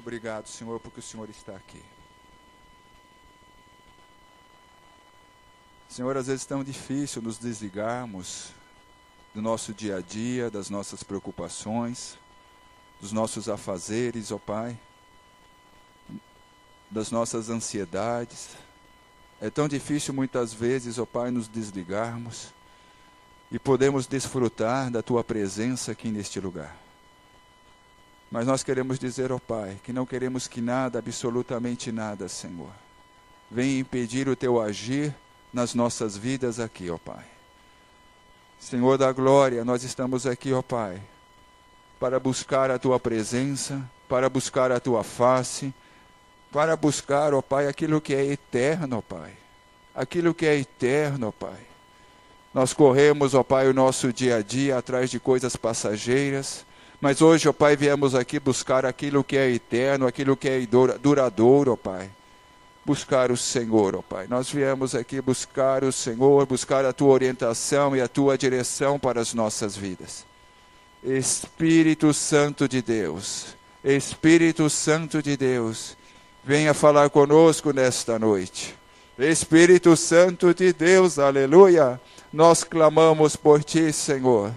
Obrigado, Senhor, porque o Senhor está aqui. Senhor, às vezes é tão difícil nos desligarmos do nosso dia a dia, das nossas preocupações, dos nossos afazeres, ó Pai, das nossas ansiedades. É tão difícil muitas vezes, ó Pai, nos desligarmos e podemos desfrutar da Tua presença aqui neste lugar. Mas nós queremos dizer, ó Pai, que não queremos que nada, absolutamente nada, Senhor, venha impedir o Teu agir nas nossas vidas aqui, ó Pai. Senhor da glória, nós estamos aqui, ó Pai, para buscar a Tua presença, para buscar a Tua face, para buscar, ó Pai, aquilo que é eterno, ó Pai. Aquilo que é eterno, ó Pai. Nós corremos, ó Pai, o nosso dia a dia atrás de coisas passageiras, mas hoje, ó Pai, viemos aqui buscar aquilo que é eterno, aquilo que é duradouro, ó Pai. Buscar o Senhor, ó Pai. Nós viemos aqui buscar o Senhor, buscar a Tua orientação e a Tua direção para as nossas vidas. Espírito Santo de Deus, Espírito Santo de Deus, venha falar conosco nesta noite. Espírito Santo de Deus, aleluia, nós clamamos por Ti, Senhor.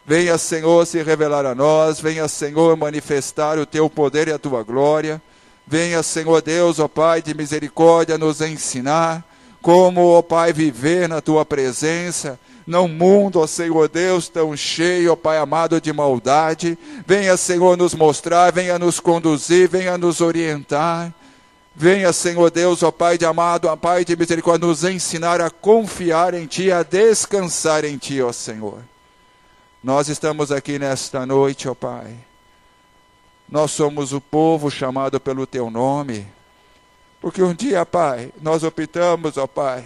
Venha, Senhor, se revelar a nós, venha, Senhor, manifestar o Teu poder e a Tua glória. Venha, Senhor Deus, ó Pai de misericórdia, nos ensinar como, ó Pai, viver na Tua presença, num mundo, ó Senhor Deus, tão cheio, ó Pai amado, de maldade. Venha, Senhor, nos mostrar, venha nos conduzir, venha nos orientar. Venha, Senhor Deus, ó Pai de amado, ó Pai de misericórdia, nos ensinar a confiar em Ti, a descansar em Ti, ó Senhor. Nós estamos aqui nesta noite, ó Pai. Nós somos o povo chamado pelo Teu nome. Porque um dia, Pai, nós optamos, ó Pai,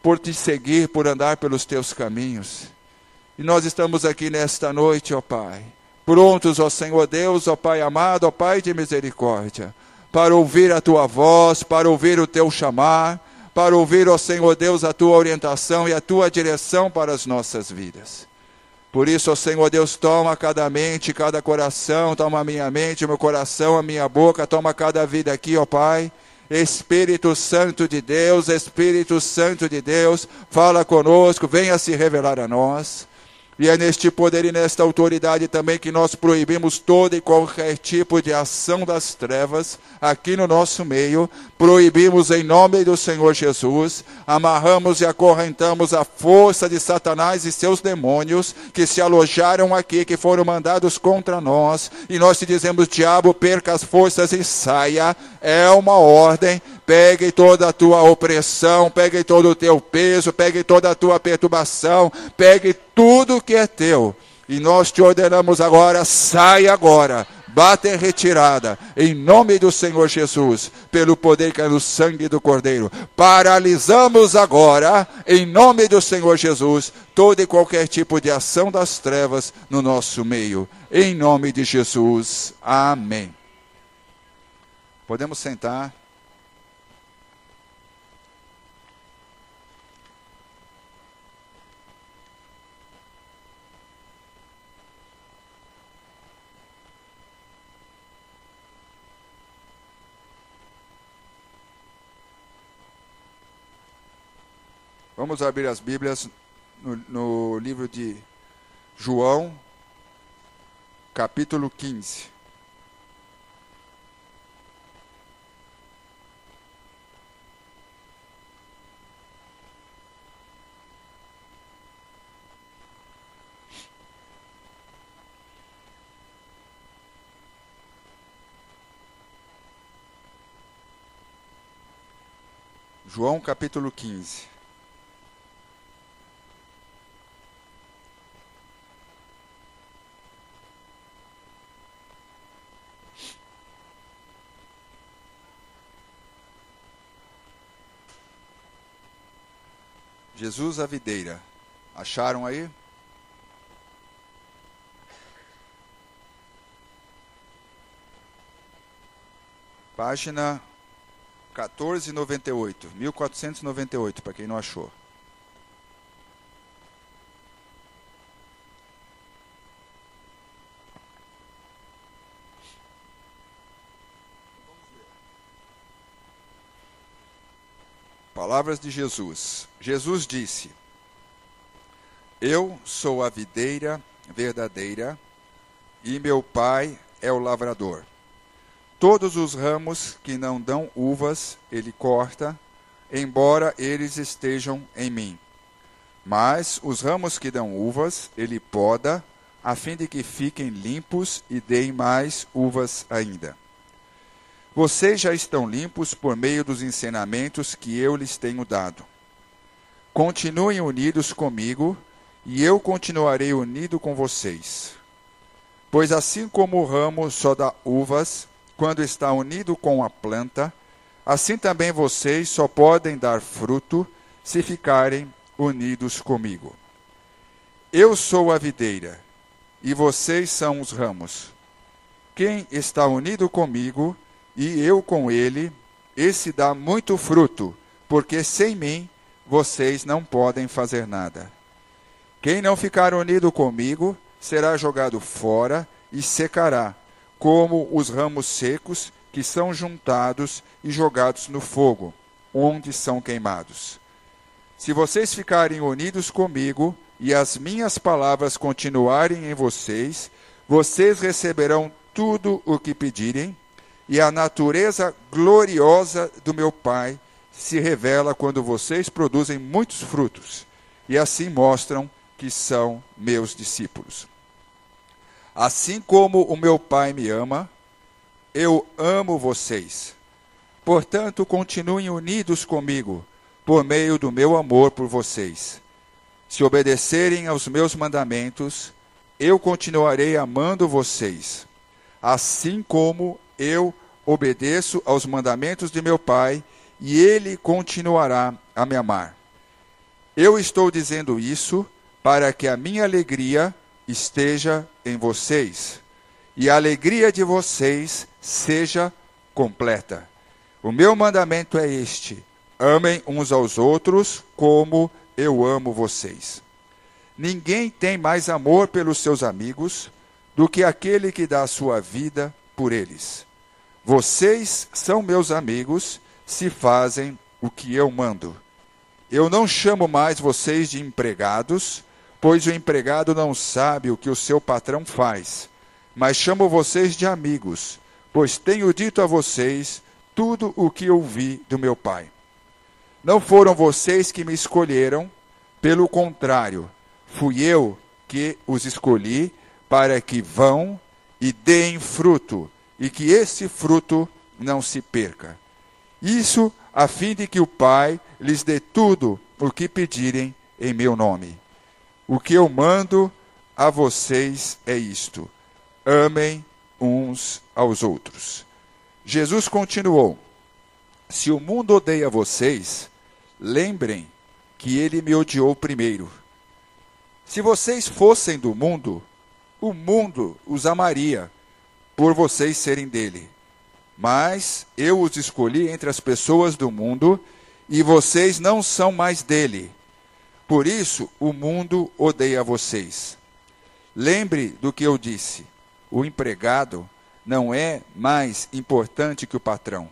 por Te seguir, por andar pelos Teus caminhos. E nós estamos aqui nesta noite, ó Pai, prontos, ó Senhor Deus, ó Pai amado, ó Pai de misericórdia, para ouvir a Tua voz, para ouvir o Teu chamar, para ouvir, ó Senhor Deus, a Tua orientação e a Tua direção para as nossas vidas. Por isso, ó Senhor Deus, toma cada mente, cada coração, toma a minha mente, o meu coração, a minha boca, toma cada vida aqui, ó Pai. Espírito Santo de Deus, Espírito Santo de Deus, fala conosco, venha se revelar a nós. E é neste poder e nesta autoridade também que nós proibimos todo e qualquer tipo de ação das trevas aqui no nosso meio. Proibimos em nome do Senhor Jesus, amarramos e acorrentamos a força de Satanás e seus demônios que se alojaram aqui, que foram mandados contra nós. E nós te dizemos, diabo, perca as forças e saia. É uma ordem. Pegue toda a tua opressão, pegue todo o teu peso, pegue toda a tua perturbação, pegue tudo que é teu. E nós te ordenamos agora, sai agora, bata em retirada, em nome do Senhor Jesus, pelo poder que é no sangue do Cordeiro. Paralisamos agora, em nome do Senhor Jesus, todo e qualquer tipo de ação das trevas no nosso meio. Em nome de Jesus. Amém. Podemos sentar. Vamos abrir as Bíblias no livro de João, capítulo 15. João, capítulo 15. Jesus a videira. Acharam aí? Página 1498, 1498, para quem não achou. Palavras de Jesus. Jesus disse: Eu sou a videira verdadeira e meu Pai é o lavrador. Todos os ramos que não dão uvas, ele corta, embora eles estejam em mim. Mas os ramos que dão uvas, ele poda, a fim de que fiquem limpos e deem mais uvas ainda. Vocês já estão limpos por meio dos ensinamentos que eu lhes tenho dado. Continuem unidos comigo, e eu continuarei unido com vocês. Pois assim como o ramo só dá uvas quando está unido com a planta, assim também vocês só podem dar fruto se ficarem unidos comigo. Eu sou a videira, e vocês são os ramos. Quem está unido comigo e eu com ele, esse dá muito fruto, porque sem mim vocês não podem fazer nada. Quem não ficar unido comigo será jogado fora e secará, como os ramos secos que são juntados e jogados no fogo, onde são queimados. Se vocês ficarem unidos comigo e as minhas palavras continuarem em vocês, vocês receberão tudo o que pedirem, e a natureza gloriosa do meu Pai se revela quando vocês produzem muitos frutos, e assim mostram que são meus discípulos. Assim como o meu Pai me ama, eu amo vocês. Portanto, continuem unidos comigo, por meio do meu amor por vocês. Se obedecerem aos meus mandamentos, eu continuarei amando vocês, assim como eu obedeço aos mandamentos de meu Pai, e ele continuará a me amar. Eu estou dizendo isso para que a minha alegria esteja em vocês, e a alegria de vocês seja completa. O meu mandamento é este: amem uns aos outros como eu amo vocês. Ninguém tem mais amor pelos seus amigos do que aquele que dá a sua vida por eles. Vocês são meus amigos se fazem o que eu mando. Eu não chamo mais vocês de empregados, pois o empregado não sabe o que o seu patrão faz, mas chamo vocês de amigos, pois tenho dito a vocês tudo o que ouvi do meu Pai. Não foram vocês que me escolheram, pelo contrário, fui eu que os escolhi para que vão e deem fruto, e que esse fruto não se perca. Isso a fim de que o Pai lhes dê tudo o que pedirem em meu nome. O que eu mando a vocês é isto: amem uns aos outros. Jesus continuou: se o mundo odeia vocês, lembrem que ele me odiou primeiro. Se vocês fossem do mundo, o mundo os amaria, por vocês serem dele. Mas eu os escolhi entre as pessoas do mundo, e vocês não são mais dele. Por isso o mundo odeia vocês. Lembre do que eu disse: o empregado não é mais importante que o patrão.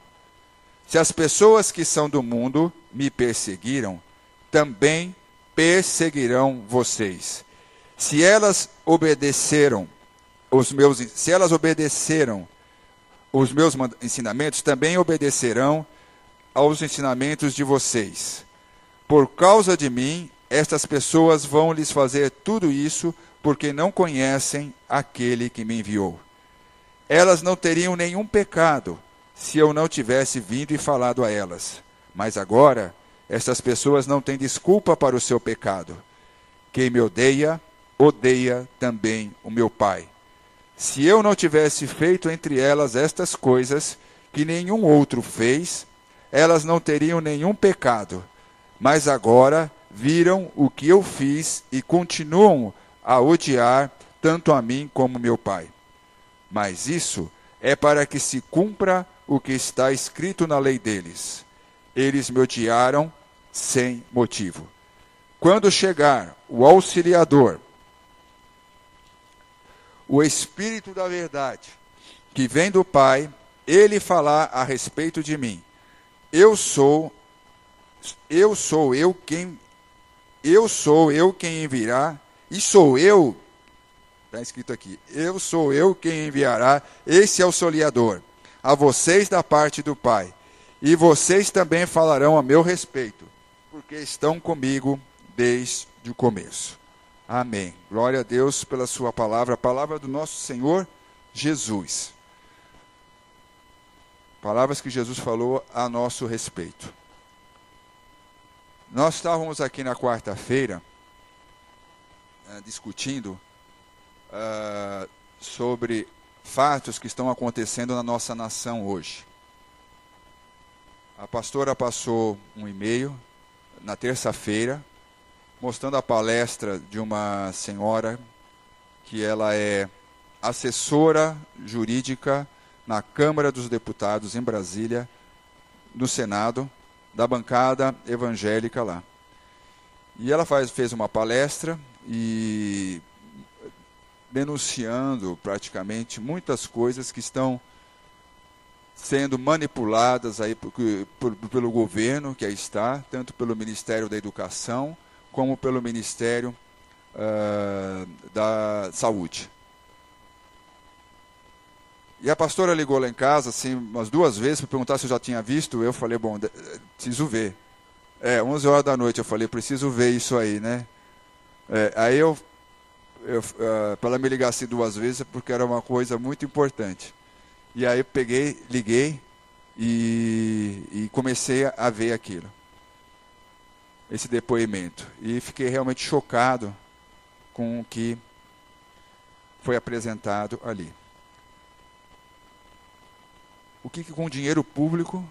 Se as pessoas que são do mundo me perseguiram, também perseguirão vocês. Se elas obedeceram os meus ensinamentos, também obedecerão aos ensinamentos de vocês. Por causa de mim, estas pessoas vão lhes fazer tudo isso, porque não conhecem aquele que me enviou. Elas não teriam nenhum pecado se eu não tivesse vindo e falado a elas. Mas agora, estas pessoas não têm desculpa para o seu pecado. Quem me odeia, odeia também o meu Pai. Se eu não tivesse feito entre elas estas coisas que nenhum outro fez, elas não teriam nenhum pecado. Mas agora viram o que eu fiz e continuam a odiar tanto a mim como meu Pai. Mas isso é para que se cumpra o que está escrito na lei deles. Eles me odiaram sem motivo. Quando chegar o Auxiliador, o Espírito da verdade, que vem do Pai, ele falar a respeito de mim. Eu sou eu sou eu quem enviará, e sou eu, está escrito aqui, eu sou eu quem enviará, esse auxiliador, a vocês da parte do Pai, e vocês também falarão a meu respeito, porque estão comigo desde o começo. Amém. Glória a Deus pela sua palavra, a palavra do nosso Senhor Jesus. Palavras que Jesus falou a nosso respeito. Nós estávamos aqui na quarta-feira discutindo sobre fatos que estão acontecendo na nossa nação hoje. A pastora passou um e-mail na terça-feira, mostrando a palestra de uma senhora que ela é assessora jurídica na Câmara dos Deputados em Brasília, no Senado, da bancada evangélica lá. E ela fez uma palestra e denunciando praticamente muitas coisas que estão sendo manipuladas aí pelo governo que aí está, tanto pelo Ministério da Educação como pelo Ministério da Saúde. E a pastora ligou lá em casa, assim, umas 2 vezes, para perguntar se eu já tinha visto. Eu falei, bom, preciso ver. 11 horas da noite, eu falei, preciso ver isso aí, né? Aí para ela me ligar assim 2 vezes, porque era uma coisa muito importante. E aí eu liguei e comecei a ver aquilo. Esse depoimento. E fiquei realmente chocado com o que foi apresentado ali. O que com o dinheiro público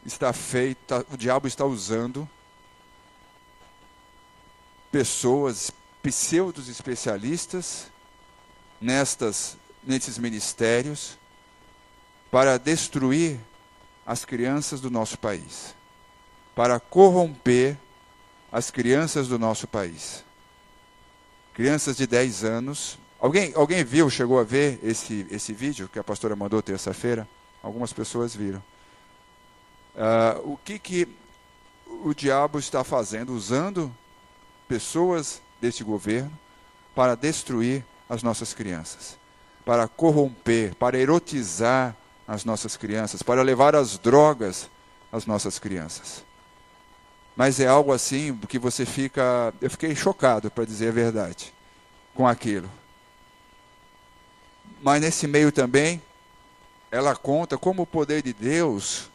está feito, o diabo está usando pessoas, pseudos especialistas, nesses ministérios, para destruir as crianças do nosso país, para corromper as crianças do nosso país. Crianças de 10 anos. Alguém viu, chegou a ver esse vídeo que a pastora mandou terça-feira? Algumas pessoas viram. O que o diabo está fazendo, usando pessoas deste governo para destruir as nossas crianças, para corromper, para erotizar as nossas crianças, para levar as drogas às nossas crianças. Mas é algo assim que você fica... Eu fiquei chocado, para dizer a verdade, com aquilo. Mas nesse meio também, ela conta como o poder de Deus,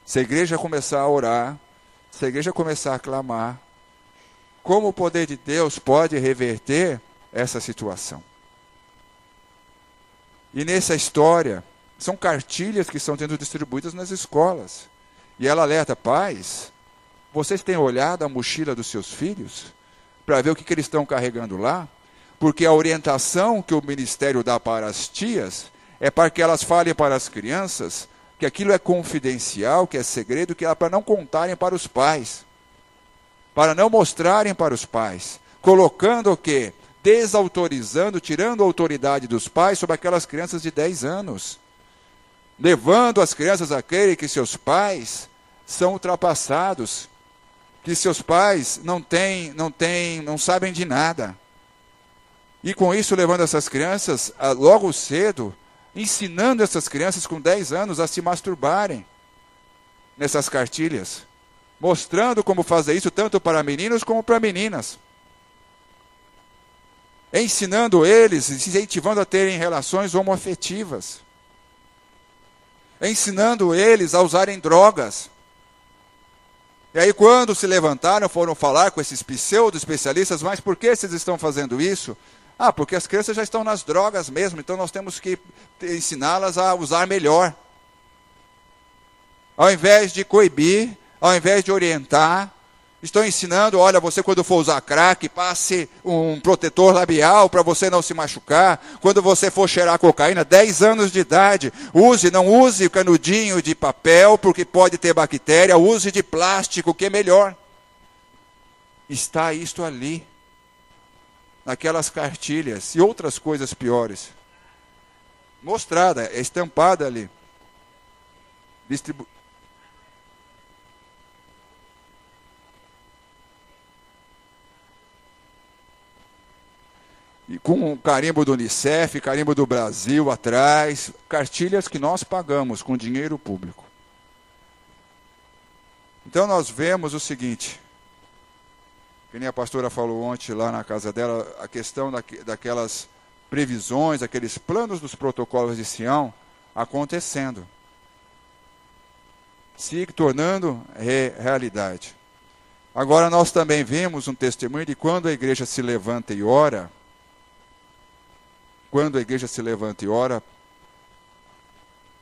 se a igreja começar a orar, se a igreja começar a clamar, como o poder de Deus pode reverter essa situação. E nessa história, são cartilhas que estão sendo distribuídas nas escolas. E ela alerta, pais, vocês têm olhado a mochila dos seus filhos para ver o que eles estão carregando lá? Porque a orientação que o ministério dá para as tias é para que elas falem para as crianças que aquilo é confidencial, que é segredo, que é para não contarem para os pais, para não mostrarem para os pais, colocando o quê? Desautorizando, tirando a autoridade dos pais sobre aquelas crianças de 10 anos, levando as crianças a crer que seus pais são ultrapassados, que seus pais não sabem de nada. E com isso levando essas crianças logo cedo, ensinando essas crianças com 10 anos a se masturbarem nessas cartilhas, mostrando como fazer isso tanto para meninos como para meninas, ensinando eles, incentivando a terem relações homoafetivas, ensinando eles a usarem drogas. E aí quando se levantaram, foram falar com esses pseudo-especialistas, mas por que vocês estão fazendo isso? Porque as crianças já estão nas drogas mesmo, então nós temos que ensiná-las a usar melhor. Ao invés de coibir, ao invés de orientar, estão ensinando, olha, você quando for usar crack, passe um protetor labial para você não se machucar. Quando você for cheirar cocaína, 10 anos de idade, não use o canudinho de papel, porque pode ter bactéria, use de plástico, que é melhor. Está isto ali, naquelas cartilhas e outras coisas piores. Mostrada, é estampada ali. com carimbo do Unicef, carimbo do Brasil atrás, cartilhas que nós pagamos com dinheiro público. Então nós vemos o seguinte, que nem a pastora falou ontem lá na casa dela, a questão daquelas previsões, aqueles planos dos protocolos de Sião acontecendo, se tornando realidade. Agora nós também vemos um testemunho de quando a igreja se levanta e ora,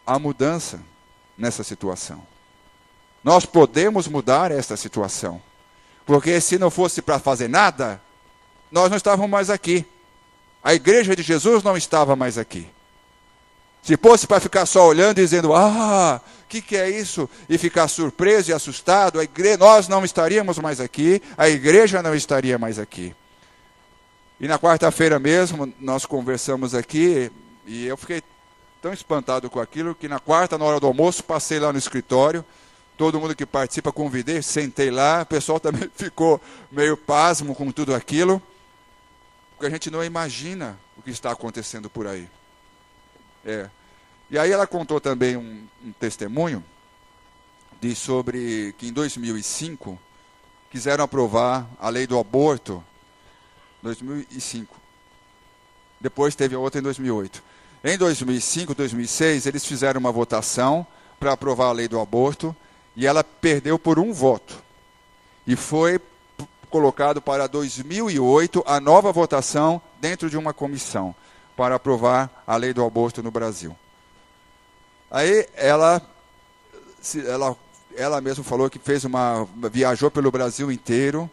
há mudança nessa situação. Nós podemos mudar esta situação, porque se não fosse para fazer nada, nós não estávamos mais aqui. A igreja de Jesus não estava mais aqui. Se fosse para ficar só olhando e dizendo, que é isso? E ficar surpreso e assustado, nós não estaríamos mais aqui, a igreja não estaria mais aqui. E na quarta-feira mesmo, nós conversamos aqui, e eu fiquei tão espantado com aquilo, que na quarta, na hora do almoço, passei lá no escritório, todo mundo que participa, convidei, sentei lá, o pessoal também ficou meio pasmo com tudo aquilo, porque a gente não imagina o que está acontecendo por aí. E aí ela contou também um testemunho sobre que em 2005 quiseram aprovar a lei do aborto. 2005. Depois teve outra em 2008. Em 2005, 2006, eles fizeram uma votação para aprovar a lei do aborto e ela perdeu por um voto. E foi colocado para 2008 a nova votação dentro de uma comissão para aprovar a lei do aborto no Brasil. Aí ela mesma falou que viajou pelo Brasil inteiro,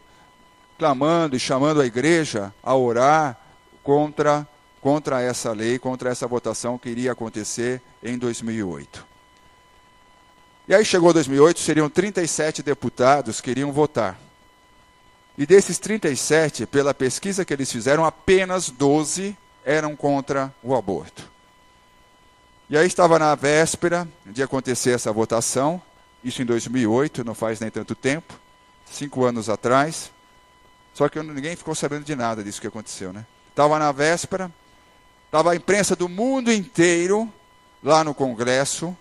clamando e chamando a igreja a orar contra essa lei, contra essa votação que iria acontecer em 2008. E aí chegou 2008, seriam 37 deputados que iriam votar. E desses 37, pela pesquisa que eles fizeram, apenas 12 eram contra o aborto. E aí estava na véspera de acontecer essa votação, isso em 2008, não faz nem tanto tempo, 5 anos atrás. Só que ninguém ficou sabendo de nada disso que aconteceu, né? Estava na véspera, estava a imprensa do mundo inteiro lá no Congresso,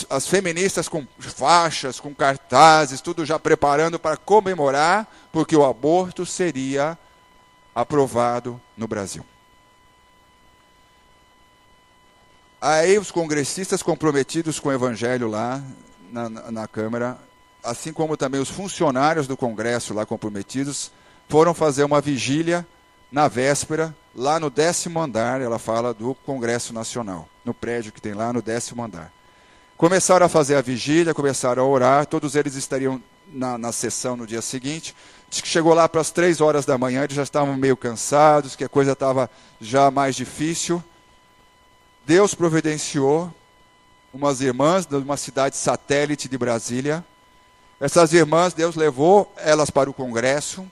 as feministas com faixas, com cartazes, tudo já preparando para comemorar, porque o aborto seria aprovado no Brasil. Aí os congressistas comprometidos com o evangelho lá na Câmara, assim como também os funcionários do Congresso lá comprometidos, foram fazer uma vigília na véspera, lá no 10º andar, ela fala, do Congresso Nacional, no prédio que tem lá no 10º andar. Começaram a fazer a vigília, começaram a orar, todos eles estariam na sessão no dia seguinte. Diz que chegou lá para as 3 horas da manhã, eles já estavam meio cansados, que a coisa estava já mais difícil. Deus providenciou umas irmãs de uma cidade satélite de Brasília. Essas irmãs, Deus levou elas para o Congresso,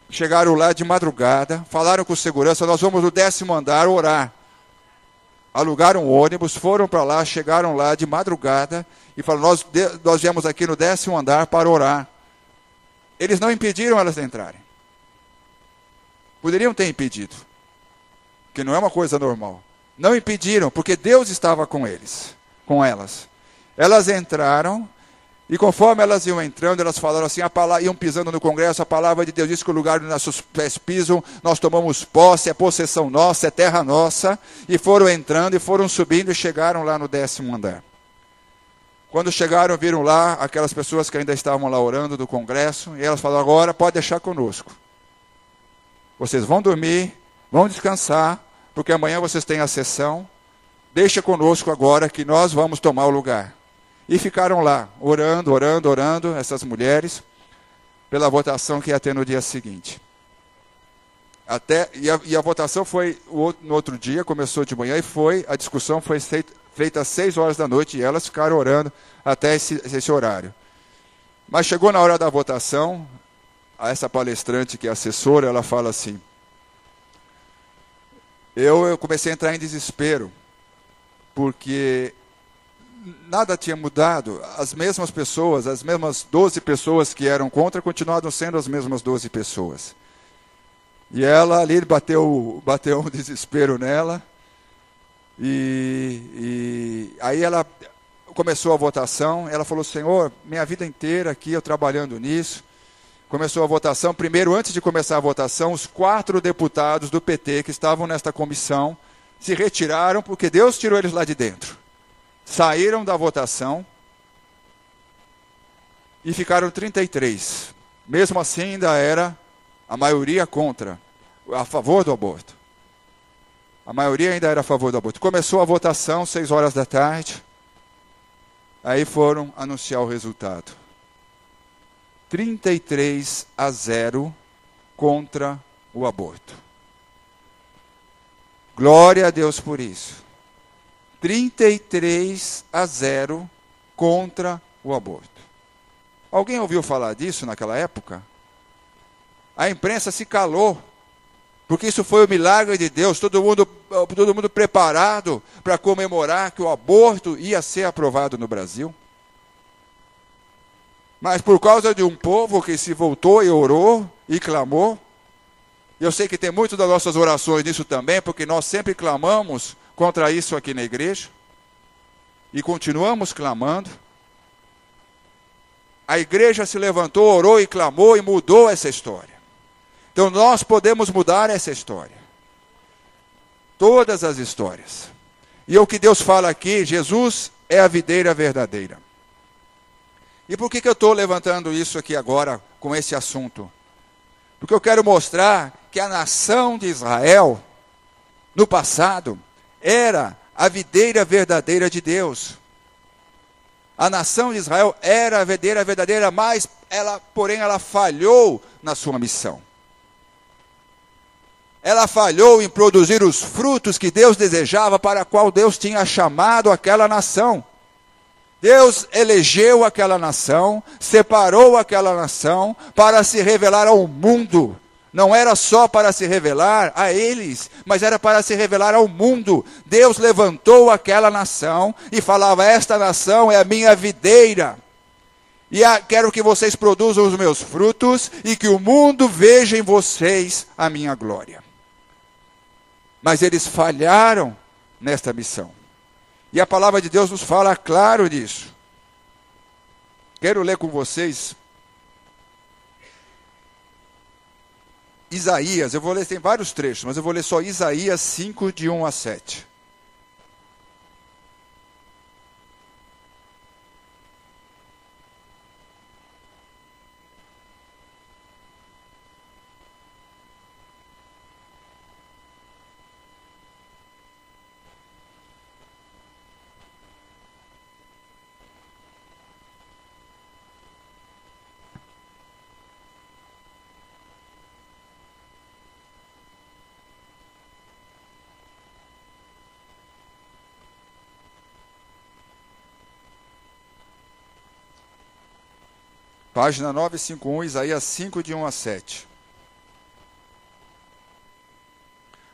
chegaram lá de madrugada, falaram com segurança, nós vamos no 10º andar orar. Alugaram um ônibus, foram para lá, chegaram lá de madrugada e falaram, nós viemos aqui no 10º andar para orar. Eles não impediram elas de entrarem. Poderiam ter impedido, que não é uma coisa normal. Não impediram, porque Deus estava com eles, com elas. Elas entraram, e conforme elas iam entrando, elas falaram assim, iam pisando no Congresso, a palavra de Deus diz que o lugar onde nossos pés pisam, nós tomamos posse, é possessão nossa, é terra nossa, e foram entrando, e foram subindo, e chegaram lá no 10º andar. Quando chegaram, viram lá aquelas pessoas que ainda estavam lá orando do Congresso, e elas falaram, agora pode deixar conosco. Vocês vão dormir, vão descansar, porque amanhã vocês têm a sessão, deixa conosco agora que nós vamos tomar o lugar. E ficaram lá, orando, essas mulheres, pela votação que ia ter no dia seguinte. E a votação foi no outro dia, começou de manhã, e a discussão foi feita às 6 horas da noite, e elas ficaram orando até esse horário. Mas chegou na hora da votação, essa palestrante que é assessora, ela fala assim, eu comecei a entrar em desespero, porque nada tinha mudado, as mesmas pessoas, as mesmas 12 pessoas que eram contra, continuavam sendo as mesmas 12 pessoas. E ela ali bateu um desespero nela. E aí ela começou a votação. Ela falou: Senhor, minha vida inteira aqui eu trabalhando nisso. Começou a votação. Primeiro, antes de começar a votação, os 4 deputados do PT que estavam nesta comissão se retiraram porque Deus tirou eles lá de dentro. Saíram da votação e ficaram 33. Mesmo assim, ainda era a maioria contra, a favor do aborto. A maioria ainda era a favor do aborto. Começou a votação, 6 horas da tarde. Aí foram anunciar o resultado. 33-0 contra o aborto. Glória a Deus por isso. 33-0 contra o aborto. Alguém ouviu falar disso naquela época? A imprensa se calou, porque isso foi o milagre de Deus, todo mundo preparado para comemorar que o aborto ia ser aprovado no Brasil. Mas por causa de um povo que se voltou e orou e clamou, eu sei que tem muito das nossas orações nisso também, porque nós sempre clamamos contra isso aqui na igreja, e continuamos clamando. A igreja se levantou, orou e clamou e mudou essa história. Então nós podemos mudar essa história. Todas as histórias. E o que Deus fala aqui, Jesus é a videira verdadeira. E por que eu estou levantando isso aqui agora com esse assunto? Porque eu quero mostrar que a nação de Israel, no passado, era a videira verdadeira de Deus. A nação de Israel era a videira verdadeira, mas porém ela falhou na sua missão. Ela falhou em produzir os frutos que Deus desejava, para a qual Deus tinha chamado aquela nação. Deus elegeu aquela nação, separou aquela nação para se revelar ao mundo. Não era só para se revelar a eles, mas era para se revelar ao mundo. Deus levantou aquela nação e falava: esta nação é a minha videira. E quero que vocês produzam os meus frutos e que o mundo veja em vocês a minha glória. Mas eles falharam nesta missão. E a palavra de Deus nos fala claro disso. Quero ler com vocês Isaías. Eu vou ler, tem vários trechos, mas eu vou ler só Isaías 5, de 1 a 7. Página 951, Isaías 5, de 1 a 7.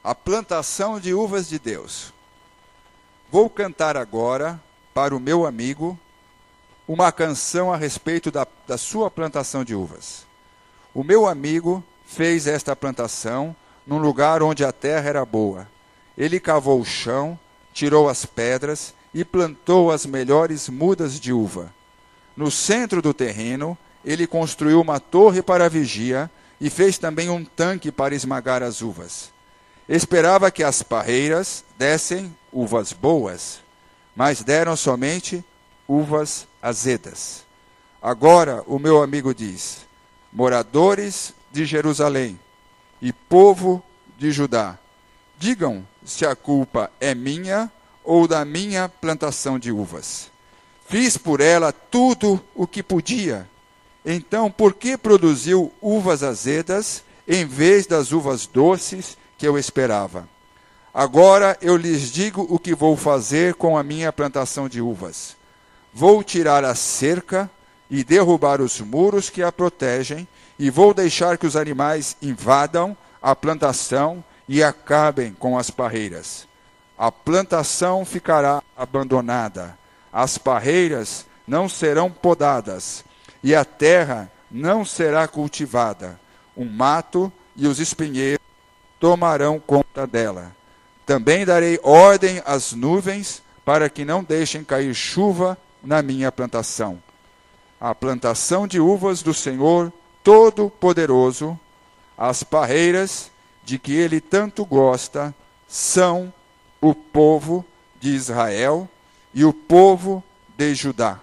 A plantação de uvas de Deus. Vou cantar agora, para o meu amigo, uma canção a respeito da sua plantação de uvas. O meu amigo fez esta plantação num lugar onde a terra era boa. Ele cavou o chão, tirou as pedras e plantou as melhores mudas de uva. No centro do terreno, ele construiu uma torre para a vigia e fez também um tanque para esmagar as uvas. Esperava que as parreiras dessem uvas boas, mas deram somente uvas azedas. Agora o meu amigo diz: moradores de Jerusalém e povo de Judá, digam se a culpa é minha ou da minha plantação de uvas. Fiz por ela tudo o que podia. Então, por que produziu uvas azedas em vez das uvas doces que eu esperava? Agora eu lhes digo o que vou fazer com a minha plantação de uvas. Vou tirar a cerca e derrubar os muros que a protegem, e vou deixar que os animais invadam a plantação e acabem com as parreiras. A plantação ficará abandonada, as parreiras não serão podadas, e a terra não será cultivada. Um mato e os espinheiros tomarão conta dela. Também darei ordem às nuvens para que não deixem cair chuva na minha plantação. A plantação de uvas do Senhor Todo-Poderoso, as parreiras de que ele tanto gosta, são o povo de Israel e o povo de Judá.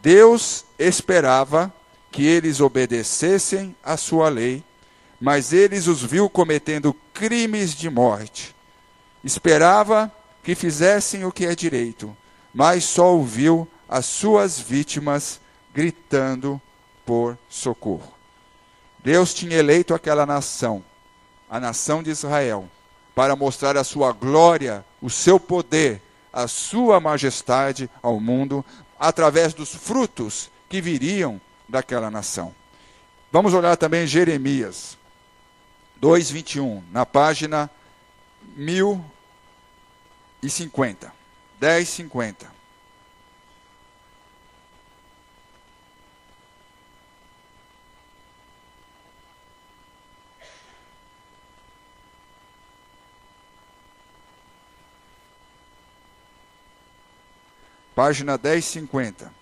Deus esperava que eles obedecessem à sua lei, mas eles os viu cometendo crimes de morte. Esperava que fizessem o que é direito, mas só ouviu as suas vítimas gritando por socorro. Deus tinha eleito aquela nação, a nação de Israel, para mostrar a sua glória, o seu poder, a sua majestade ao mundo, através dos frutos que viriam daquela nação. Vamos olhar também Jeremias 2:21, na página 1050. 10:50. Página 1050.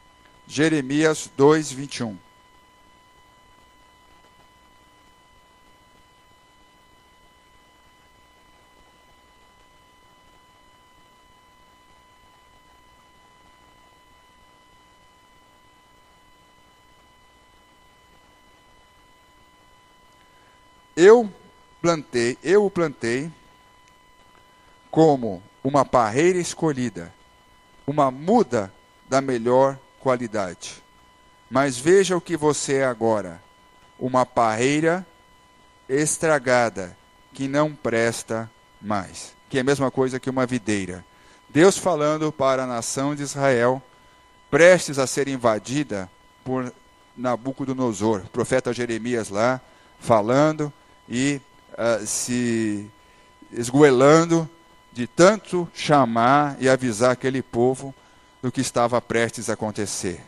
Jeremias 2:21. Eu o plantei como uma parreira escolhida, uma muda da melhor qualidade. Mas veja o que você é agora, uma parreira estragada, que não presta mais, que é a mesma coisa que uma videira. Deus falando para a nação de Israel, prestes a ser invadida por Nabucodonosor, profeta Jeremias lá, falando e se esgoelando de tanto chamar e avisar aquele povo do que estava prestes a acontecer.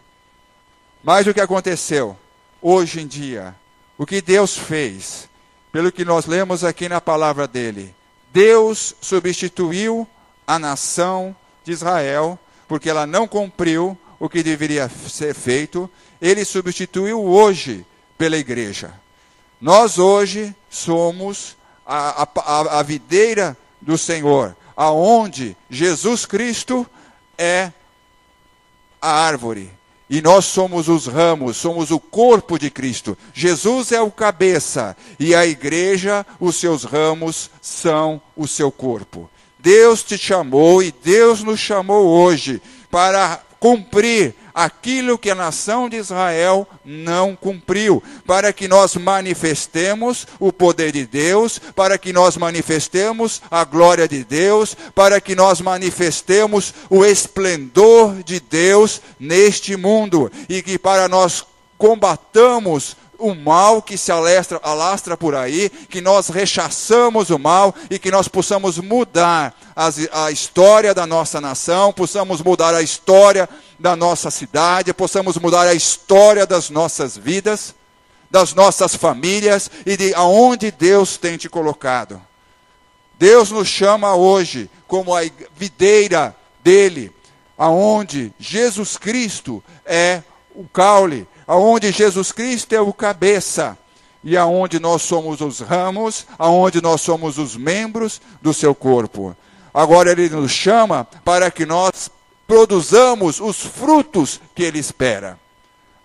Mas o que aconteceu? Hoje em dia, o que Deus fez, pelo que nós lemos aqui na palavra dele, Deus substituiu a nação de Israel, porque ela não cumpriu o que deveria ser feito, ele substituiu hoje pela igreja. Nós hoje somos a videira do Senhor, aonde Jesus Cristo é a árvore, e nós somos os ramos, somos o corpo de Cristo. Jesus é o cabeça, e a igreja, os seus ramos, são o seu corpo. Deus te chamou, e Deus nos chamou hoje, para cumprir aquilo que a nação de Israel não cumpriu, para que nós manifestemos o poder de Deus, para que nós manifestemos a glória de Deus, para que nós manifestemos o esplendor de Deus neste mundo, e que para nós combatamos o mal que se alastra por aí, que nós rechaçamos o mal e que nós possamos mudar a história da nossa nação, possamos mudar a história da nossa cidade, possamos mudar a história das nossas vidas, das nossas famílias e de aonde Deus tem te colocado. Deus nos chama hoje como a videira dele, aonde Jesus Cristo é o caule, aonde Jesus Cristo é o cabeça, e aonde nós somos os ramos, aonde nós somos os membros do seu corpo. Agora ele nos chama para que nós produzamos os frutos que ele espera.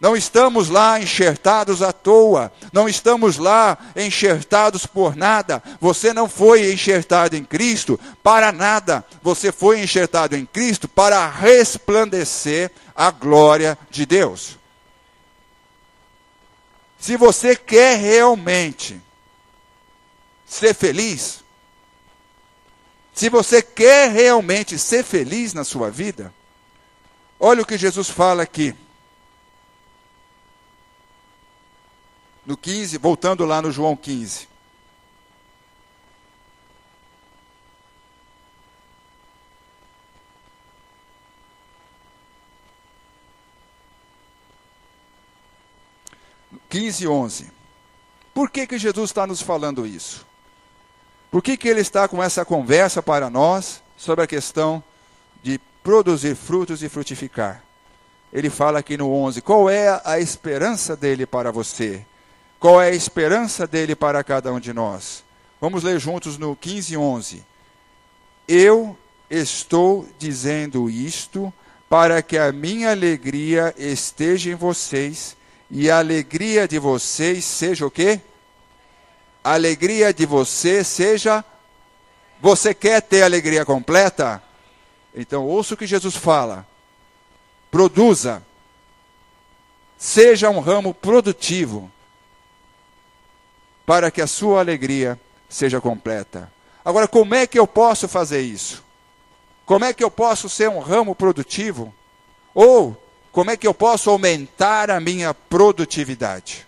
Não estamos lá enxertados à toa, não estamos lá enxertados por nada. Você não foi enxertado em Cristo para nada. Você foi enxertado em Cristo para resplandecer a glória de Deus. Se você quer realmente ser feliz, se você quer realmente ser feliz na sua vida, olha o que Jesus fala aqui. No 15, voltando lá no João 15. (15:11). Por que Jesus está nos falando isso? Por que ele está com essa conversa para nós sobre a questão de produzir frutos e frutificar? Ele fala aqui no 11, qual é a esperança dele para você? Qual é a esperança dele para cada um de nós? Vamos ler juntos no 15:11. Eu estou dizendo isto para que a minha alegria esteja em vocês e a alegria de vocês seja o quê? A alegria de você seja... Você quer ter alegria completa? Então ouça o que Jesus fala. Produza. Seja um ramo produtivo para que a sua alegria seja completa. Agora, como é que eu posso fazer isso? Como é que eu posso ser um ramo produtivo? Ou, como é que eu posso aumentar a minha produtividade?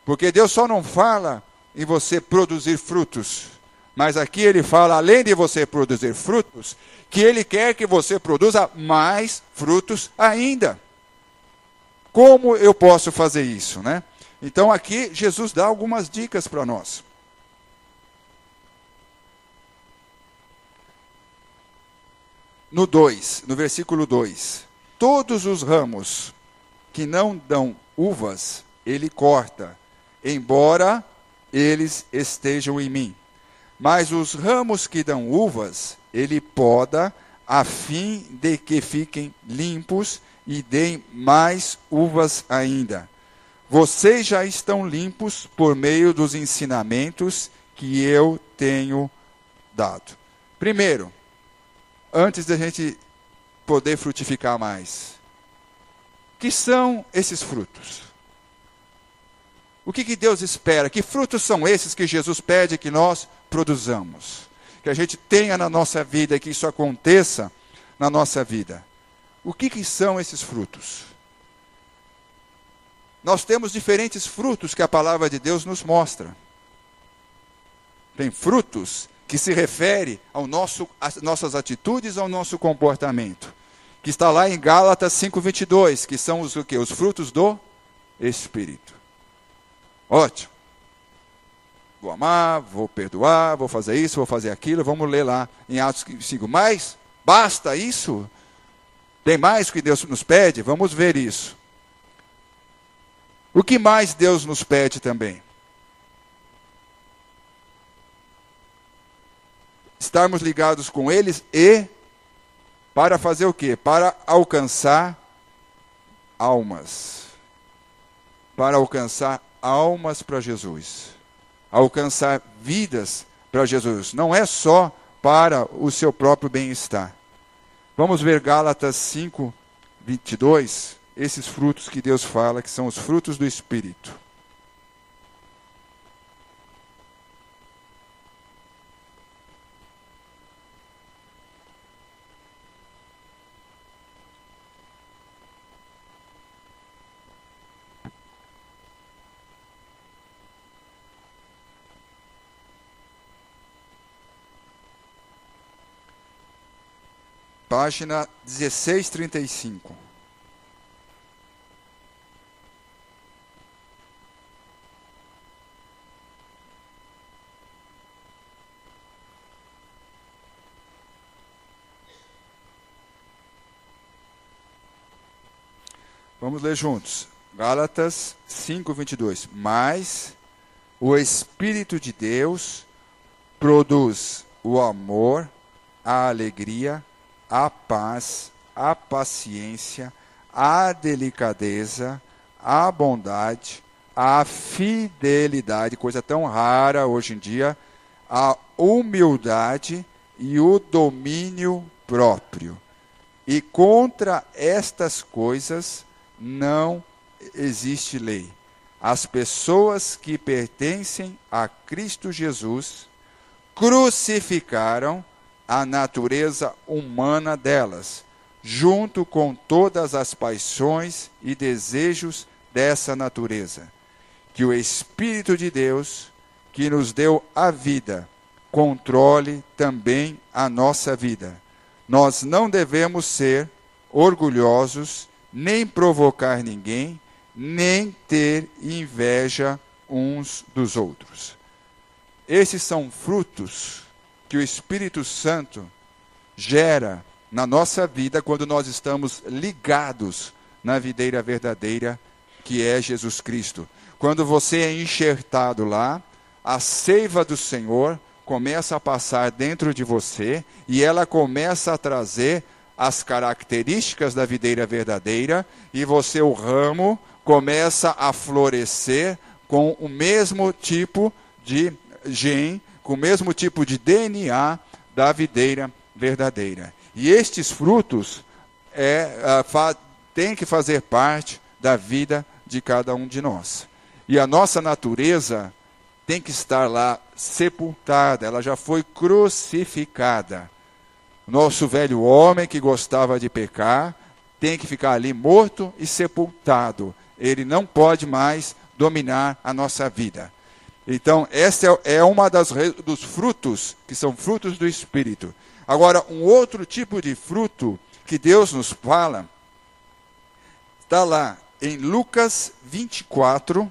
Porque Deus só não fala em você produzir frutos, mas aqui ele fala, além de você produzir frutos, que ele quer que você produza mais frutos ainda. Como eu posso fazer isso, né? Então aqui Jesus dá algumas dicas para nós. No versículo 2, todos os ramos que não dão uvas, ele corta, embora eles estejam em mim. Mas os ramos que dão uvas, ele poda, a fim de que fiquem limpos e deem mais uvas ainda. Vocês já estão limpos por meio dos ensinamentos que eu tenho dado. Primeiro, antes da gente poder frutificar mais, que são esses frutos? O que Deus espera? Que frutos são esses que Jesus pede que nós produzamos? Que a gente tenha na nossa vida e que isso aconteça na nossa vida. O que são esses frutos? Nós temos diferentes frutos que a palavra de Deus nos mostra. Tem frutos que se refere às nossas atitudes, ao nosso comportamento. Que está lá em Gálatas 5:22, que são os quê? Os frutos do Espírito. Ótimo. Vou amar, vou perdoar, vou fazer isso, vou fazer aquilo. Vamos ler lá em Atos 5. Mas basta isso? Tem mais que Deus nos pede? Vamos ver isso. O que mais Deus nos pede também? Estarmos ligados com eles e para fazer o quê? Para alcançar almas. Para alcançar almas para Jesus. Alcançar vidas para Jesus. Não é só para o seu próprio bem-estar. Vamos ver Gálatas 5:22, esses frutos que Deus fala, que são os frutos do Espírito. Página 1635. Vamos ler juntos. Gálatas 5:22. Mas o Espírito de Deus produz o amor, a alegria, a paz, a paciência, a delicadeza, a bondade, a fidelidade, coisa tão rara hoje em dia, a humildade e o domínio próprio. E contra estas coisas não existe lei. As pessoas que pertencem a Cristo Jesus crucificaram a natureza humana delas, junto com todas as paixões e desejos dessa natureza. Que o Espírito de Deus, que nos deu a vida, controle também a nossa vida. Nós não devemos ser orgulhosos, nem provocar ninguém, nem ter inveja uns dos outros. esses são frutos que o Espírito Santo gera na nossa vida quando nós estamos ligados na videira verdadeira, que é Jesus Cristo. Quando você é enxertado lá, a seiva do Senhor começa a passar dentro de você e ela começa a trazer as características da videira verdadeira e você, o ramo, começa a florescer com o mesmo tipo de gene, com o mesmo tipo de DNA da videira verdadeira. E estes frutos têm que fazer parte da vida de cada um de nós. E a nossa natureza tem que estar lá sepultada, ela já foi crucificada. Nosso velho homem que gostava de pecar tem que ficar ali morto e sepultado. Ele não pode mais dominar a nossa vida. Então, essa é uma dos frutos, que são frutos do Espírito. Agora, um outro tipo de fruto que Deus nos fala, está lá em Lucas 24,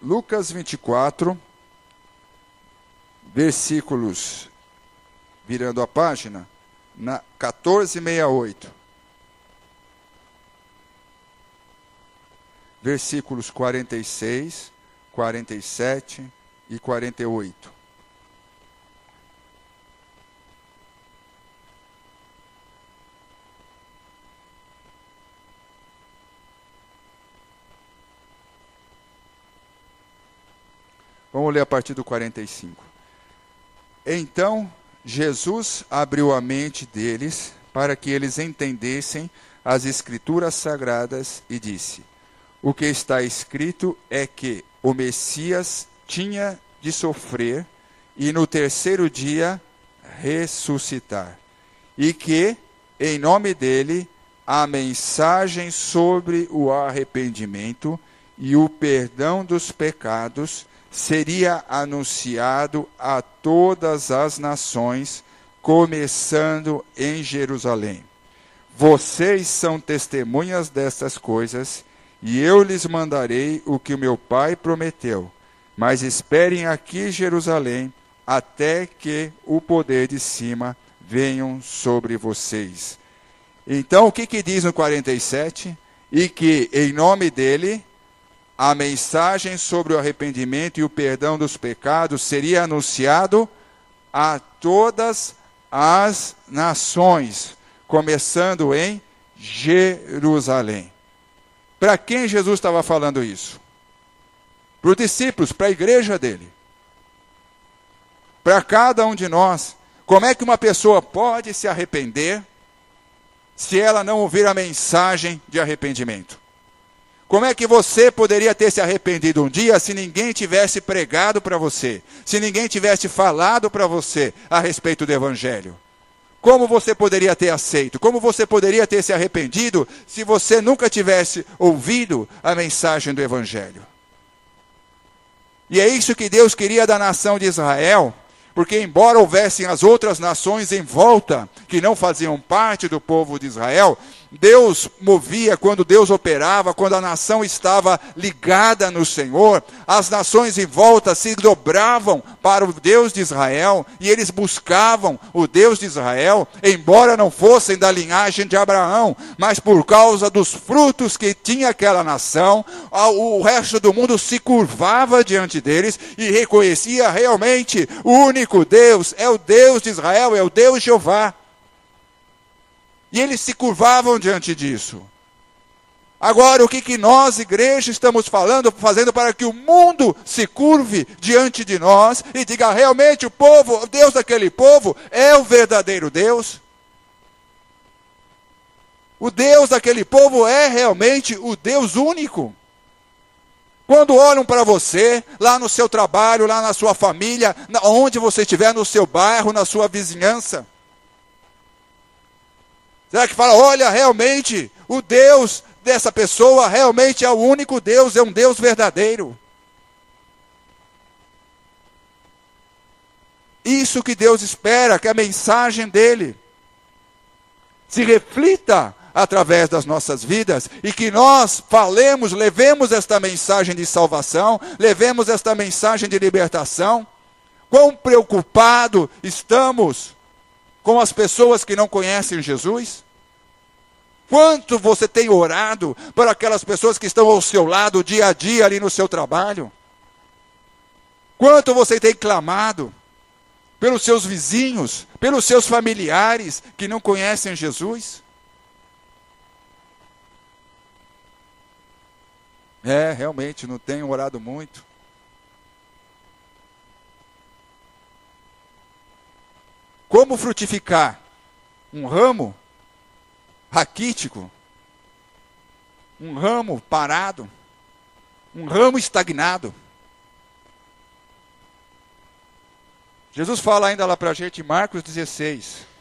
Lucas 24, versículos, virando a página, na 14:68. Versículos 46, 47 e 48. Vamos ler a partir do 45. Então, Jesus abriu a mente deles para que eles entendessem as Escrituras Sagradas e disse: o que está escrito é que o Messias tinha de sofrer e no terceiro dia ressuscitar. E que, em nome dele, a mensagem sobre o arrependimento e o perdão dos pecados seria anunciado a todas as nações, começando em Jerusalém. Vocês são testemunhas destas coisas, e eu lhes mandarei o que o meu Pai prometeu. Mas esperem aqui, Jerusalém, até que o poder de cima venha sobre vocês. Então, o que diz no 47? E que, em nome dele, a mensagem sobre o arrependimento e o perdão dos pecados seria anunciado a todas as nações, começando em Jerusalém. Para quem Jesus estava falando isso? Para os discípulos, para a igreja dele. Para cada um de nós. Como é que uma pessoa pode se arrepender se ela não ouvir a mensagem de arrependimento? Como é que você poderia ter se arrependido um dia se ninguém tivesse pregado para você? Se ninguém tivesse falado para você a respeito do Evangelho? Como você poderia ter aceito? Como você poderia ter se arrependido se você nunca tivesse ouvido a mensagem do Evangelho? E é isso que Deus queria da nação de Israel, porque embora houvessem as outras nações em volta, que não faziam parte do povo de Israel, Deus movia, quando Deus operava, quando a nação estava ligada no Senhor, as nações em volta se dobravam para o Deus de Israel, e eles buscavam o Deus de Israel, embora não fossem da linhagem de Abraão, mas por causa dos frutos que tinha aquela nação, o resto do mundo se curvava diante deles e reconhecia realmente o único Deus, é o Deus de Israel, é o Deus Jeová. E eles se curvavam diante disso. Agora, o que nós, igreja, estamos fazendo para que o mundo se curve diante de nós e diga realmente o Deus daquele povo é o verdadeiro Deus? O Deus daquele povo é realmente o Deus único? Quando olham para você, lá no seu trabalho, lá na sua família, onde você estiver, no seu bairro, na sua vizinhança, será que fala, olha, realmente, o Deus dessa pessoa realmente é o único Deus, é um Deus verdadeiro? Isso que Deus espera, que a mensagem dele se reflita através das nossas vidas e que nós falemos, levemos esta mensagem de salvação, levemos esta mensagem de libertação. Quão preocupado estamos com as pessoas que não conhecem Jesus? Quanto você tem orado por aquelas pessoas que estão ao seu lado dia a dia ali no seu trabalho? Quanto você tem clamado pelos seus vizinhos, pelos seus familiares que não conhecem Jesus? Realmente não tenho orado muito. Como frutificar um ramo raquítico, um ramo parado, um ramo estagnado? Jesus fala ainda lá para a gente em Marcos 16.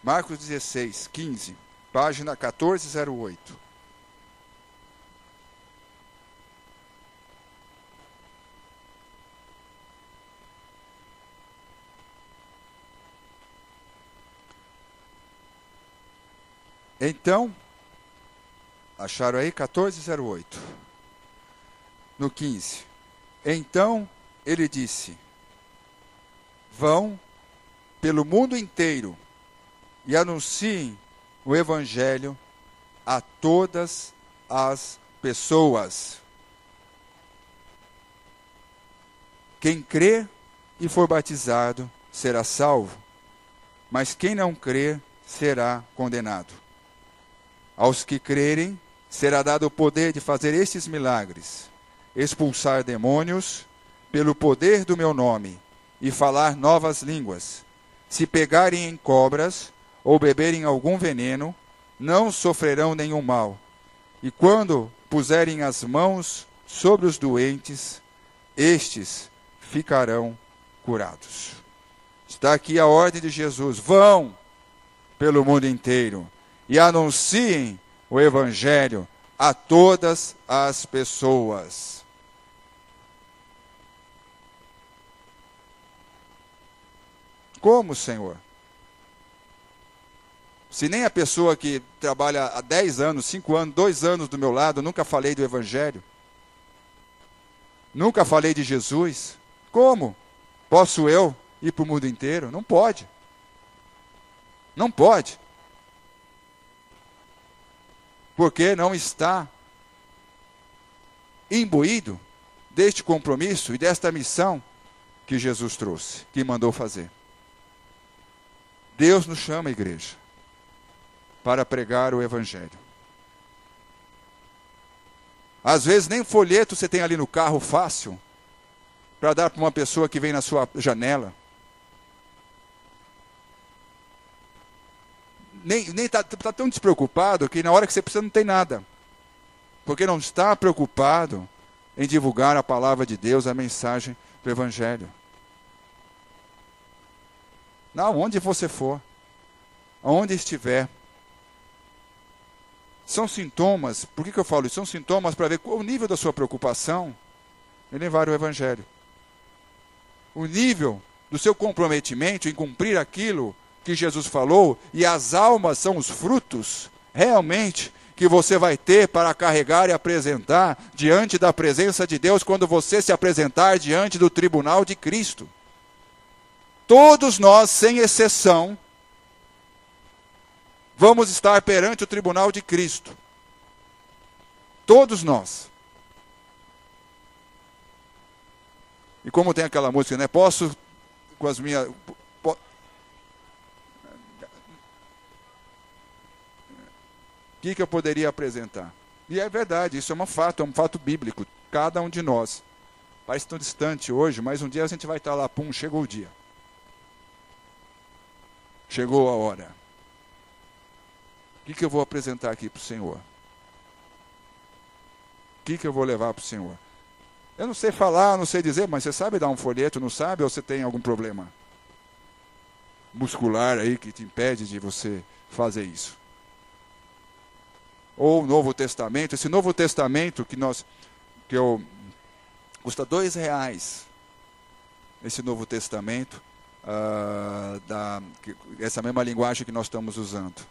Marcos 16, 15, página 1408. Então, acharam aí 1408. No 15. Então ele disse: vão pelo mundo inteiro e anunciem o evangelho a todas as pessoas. Quem crê e for batizado será salvo, mas quem não crer será condenado. Aos que crerem será dado o poder de fazer estes milagres: expulsar demônios pelo poder do meu nome e falar novas línguas. Se pegarem em cobras ou beberem algum veneno, não sofrerão nenhum mal. E quando puserem as mãos sobre os doentes, estes ficarão curados. Está aqui a ordem de Jesus: vão pelo mundo inteiro e anunciem o evangelho a todas as pessoas. Como, Senhor? Se nem a pessoa que trabalha há 10 anos, 5 anos, 2 anos do meu lado, nunca falei do evangelho, nunca falei de Jesus, como posso eu ir para o mundo inteiro? Não pode. Não pode. Porque não está imbuído deste compromisso e desta missão que Jesus trouxe, que mandou fazer. Deus nos chama, igreja, para pregar o evangelho. Às vezes nem folheto você tem ali no carro fácil para dar para uma pessoa que vem na sua janela. Nem está tão despreocupado que na hora que você precisa não tem nada. Porque não está preocupado em divulgar a palavra de Deus, a mensagem do evangelho. Onde você for, aonde estiver. São sintomas, por que eu falo isso? São sintomas para ver qual o nível da sua preocupação em levar o evangelho. O nível do seu comprometimento em cumprir aquilo que Jesus falou, e as almas são os frutos, realmente, que você vai ter para carregar e apresentar diante da presença de Deus, quando você se apresentar diante do tribunal de Cristo. Todos nós, sem exceção, vamos estar perante o tribunal de Cristo. Todos nós. E como tem aquela música, né? Posso, com as minhas... O que eu poderia apresentar? E é verdade, isso é um fato bíblico. Cada um de nós. Parece tão distante hoje, mas um dia a gente vai estar lá, pum, chegou o dia. Chegou a hora. O que eu vou apresentar aqui para o Senhor? que eu vou levar para o Senhor? Eu não sei falar, não sei dizer, mas você sabe dar um folheto, não sabe? Ou você tem algum problema muscular aí que te impede de você fazer isso? Ou o Novo Testamento, esse Novo Testamento custa R$2, esse Novo Testamento, essa mesma linguagem que nós estamos usando.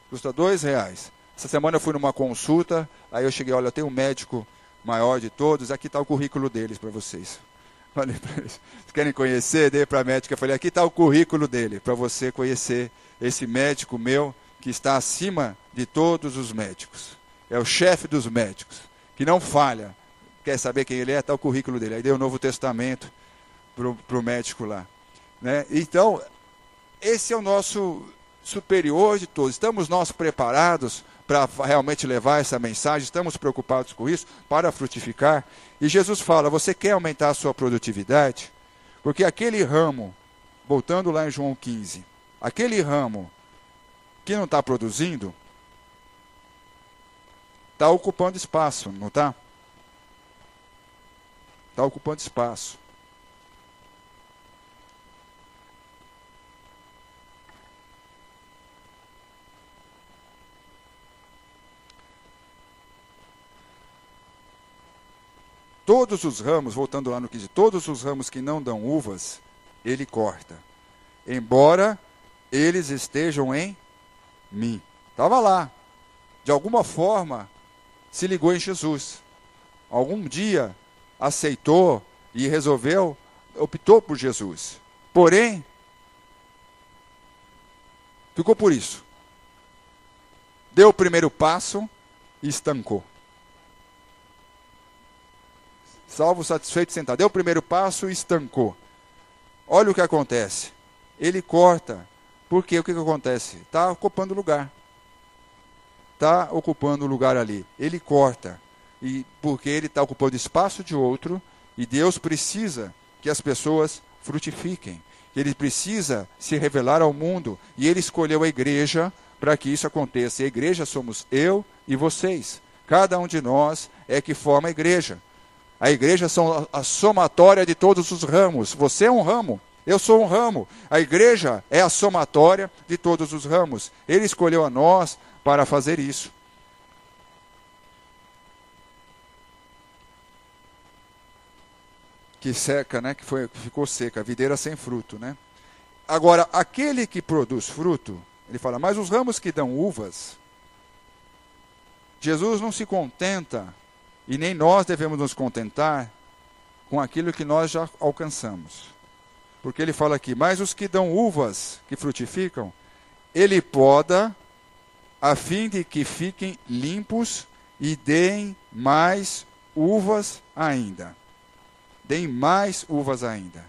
Custa R$2. Essa semana eu fui numa consulta, aí eu cheguei, olha, tem um médico maior de todos, aqui está o currículo deles para vocês. Falei para eles, vocês querem conhecer? Dei para a médica, eu falei, aqui está o currículo dele, para você conhecer esse médico meu, que está acima de todos os médicos. É o chefe dos médicos, que não falha. Quer saber quem ele é? Está o currículo dele. Aí dei o Novo Testamento para o médico lá. Né? Então, esse é o nosso superior de todos. Estamos nós preparados para realmente levar essa mensagem? Estamos preocupados com isso para frutificar? E Jesus fala, você quer aumentar a sua produtividade? Porque aquele ramo, voltando lá em João 15, aquele ramo que não está produzindo, está ocupando espaço, não está? Está ocupando espaço. Todos os ramos, voltando lá no 15, todos os ramos que não dão uvas, ele corta. Embora eles estejam em mim. Estava lá. De alguma forma, se ligou em Jesus. Algum dia, aceitou e resolveu, optou por Jesus. Porém, ficou por isso. Deu o primeiro passo e estancou. Salvo, satisfeito, sentado. Deu o primeiro passo e estancou. Olha o que acontece. Ele corta. Por quê? O que acontece? Está ocupando lugar. Está ocupando lugar ali. Ele corta. E porque ele está ocupando espaço de outro. E Deus precisa que as pessoas frutifiquem. Ele precisa se revelar ao mundo. E ele escolheu a igreja para que isso aconteça. E a igreja somos eu e vocês. Cada um de nós é que forma a igreja. A igreja são a somatória de todos os ramos. Você é um ramo, eu sou um ramo. A igreja é a somatória de todos os ramos. Ele escolheu a nós para fazer isso. Que seca, né? Que ficou seca, a videira sem fruto, né? Agora, aquele que produz fruto, ele fala, mas os ramos que dão uvas, Jesus não se contenta. E nem nós devemos nos contentar com aquilo que nós já alcançamos. Porque ele fala aqui, mas os que dão uvas, que frutificam, ele poda, a fim de que fiquem limpos e deem mais uvas ainda. Deem mais uvas ainda.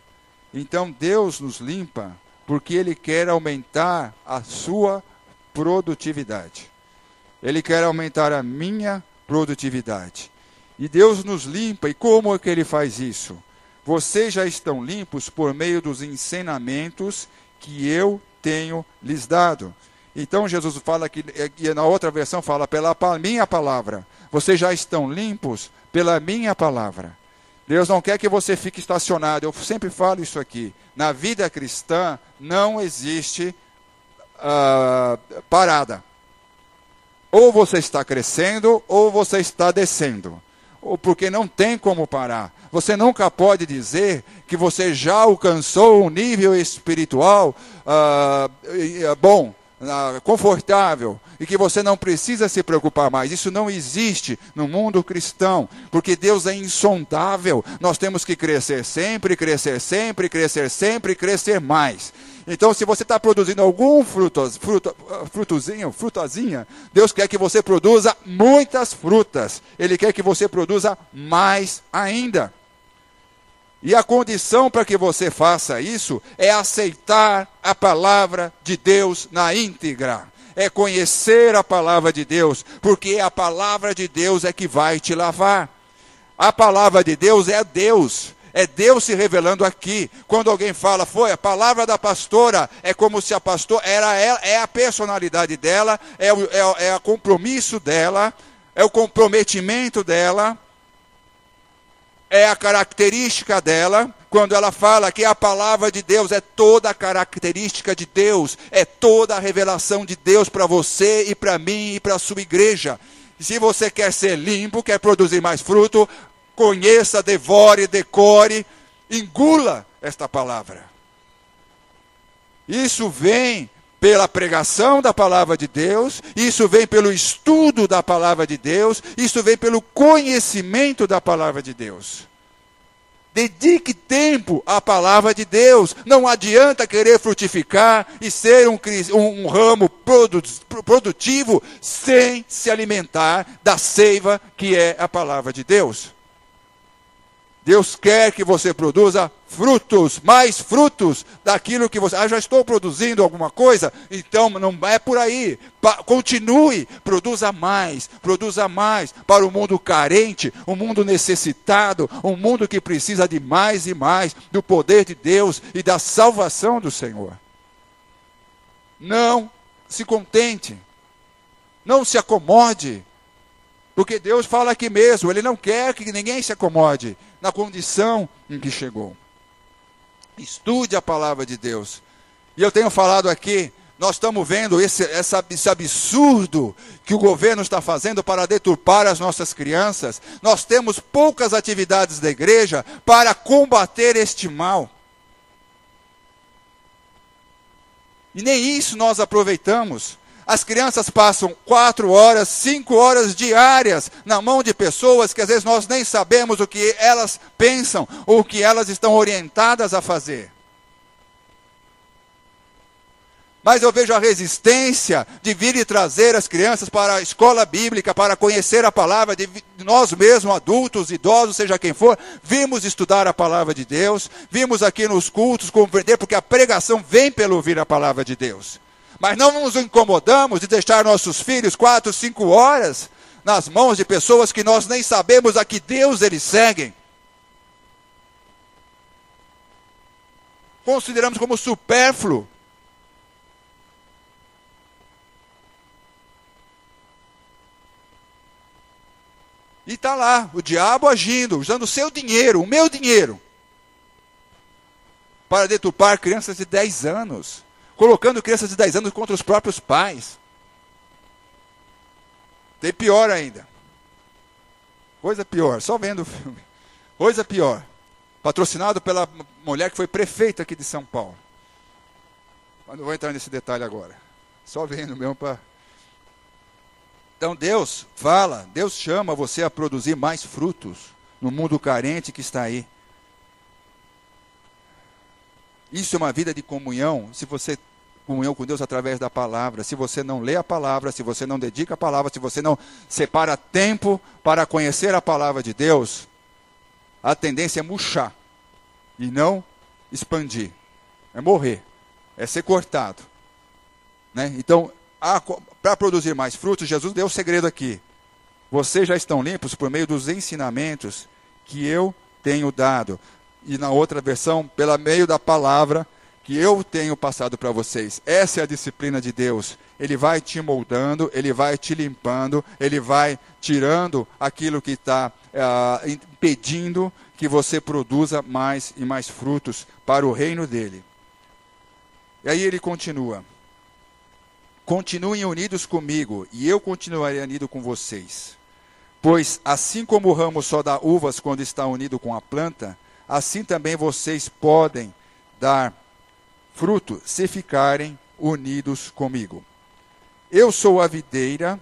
Então Deus nos limpa, porque ele quer aumentar a sua produtividade. Ele quer aumentar a minha produtividade. E Deus nos limpa. E como é que ele faz isso? Vocês já estão limpos por meio dos ensinamentos que eu tenho lhes dado. Então Jesus fala que, e na outra versão fala, pela minha palavra. Vocês já estão limpos pela minha palavra. Deus não quer que você fique estacionado. Eu sempre falo isso aqui. Na vida cristã não existe parada. Ou você está crescendo, ou você está descendo. Porque não tem como parar. Você nunca pode dizer que você já alcançou um nível espiritual bom, confortável, e que você não precisa se preocupar mais. Isso não existe no mundo cristão, porque Deus é insondável. Nós temos que crescer sempre, crescer sempre, crescer sempre, crescer mais. Então, se você está produzindo algum frutazinha, Deus quer que você produza muitas frutas. Ele quer que você produza mais ainda. E a condição para que você faça isso é aceitar a palavra de Deus na íntegra. É conhecer a palavra de Deus, porque a palavra de Deus é que vai te lavar. A palavra de Deus é Deus. É Deus se revelando aqui. Quando alguém fala, foi a palavra da pastora, é como se a pastora, é a personalidade dela, é o compromisso dela, é o comprometimento dela, é a característica dela, quando ela fala que a palavra de Deus é toda a característica de Deus, é toda a revelação de Deus para você e para mim e para a sua igreja. E se você quer ser limpo, quer produzir mais fruto, conheça, devore, decore, engula esta palavra. Isso vem pela pregação da palavra de Deus, isso vem pelo estudo da palavra de Deus, isso vem pelo conhecimento da palavra de Deus. Dedique tempo à palavra de Deus. Não adianta querer frutificar e ser um ramo produtivo sem se alimentar da seiva que é a palavra de Deus. Deus quer que você produza frutos, mais frutos daquilo que você... já estou produzindo alguma coisa? Então não é por aí. Continue, produza mais para o mundo carente, o mundo necessitado, um mundo que precisa de mais e mais do poder de Deus e da salvação do Senhor. Não se contente, não se acomode, porque Deus fala aqui mesmo, Ele não quer que ninguém se acomode na condição em que chegou. Estude a palavra de Deus. E eu tenho falado aqui, nós estamos vendo esse absurdo que o governo está fazendo para deturpar as nossas crianças. Nós temos poucas atividades da igreja para combater este mal. E nem isso nós aproveitamos. As crianças passam 4 horas, 5 horas diárias na mão de pessoas que às vezes nós nem sabemos o que elas pensam ou o que elas estão orientadas a fazer. Mas eu vejo a resistência de vir e trazer as crianças para a escola bíblica, para conhecer a palavra, de nós mesmos, adultos, idosos, seja quem for, vimos estudar a palavra de Deus, vimos aqui nos cultos compreender, porque a pregação vem pelo ouvir a palavra de Deus. Mas não nos incomodamos de deixar nossos filhos 4, 5 horas nas mãos de pessoas que nós nem sabemos a que Deus eles seguem. Consideramos como supérfluo. E está lá, o diabo agindo, usando o seu dinheiro, o meu dinheiro, para deturpar crianças de 10 anos. Colocando crianças de 10 anos contra os próprios pais. Tem pior ainda. Coisa pior, só vendo o filme. Coisa pior. Patrocinado pela mulher que foi prefeita aqui de São Paulo. Mas não vou entrar nesse detalhe agora. Só vendo mesmo para... Então Deus fala, Deus chama você a produzir mais frutos no mundo carente que está aí. Isso é uma vida de comunhão, se você comunhão com Deus através da palavra. Se você não lê a palavra, se você não dedica a palavra, se você não separa tempo para conhecer a palavra de Deus, a tendência é murchar e não expandir. É morrer, é ser cortado. Né? Então, para produzir mais frutos, Jesus deu o segredo aqui. Vocês já estão limpos por meio dos ensinamentos que eu tenho dado. E na outra versão, pelo meio da palavra que eu tenho passado para vocês. Essa é a disciplina de Deus. Ele vai te moldando, Ele vai te limpando, Ele vai tirando aquilo que está impedindo que você produza mais e mais frutos para o reino dEle. E aí ele continua. Continuem unidos comigo, e eu continuarei unido com vocês. Pois assim como o ramo só dá uvas quando está unido com a planta, assim também vocês podem dar fruto se ficarem unidos comigo. Eu sou a videira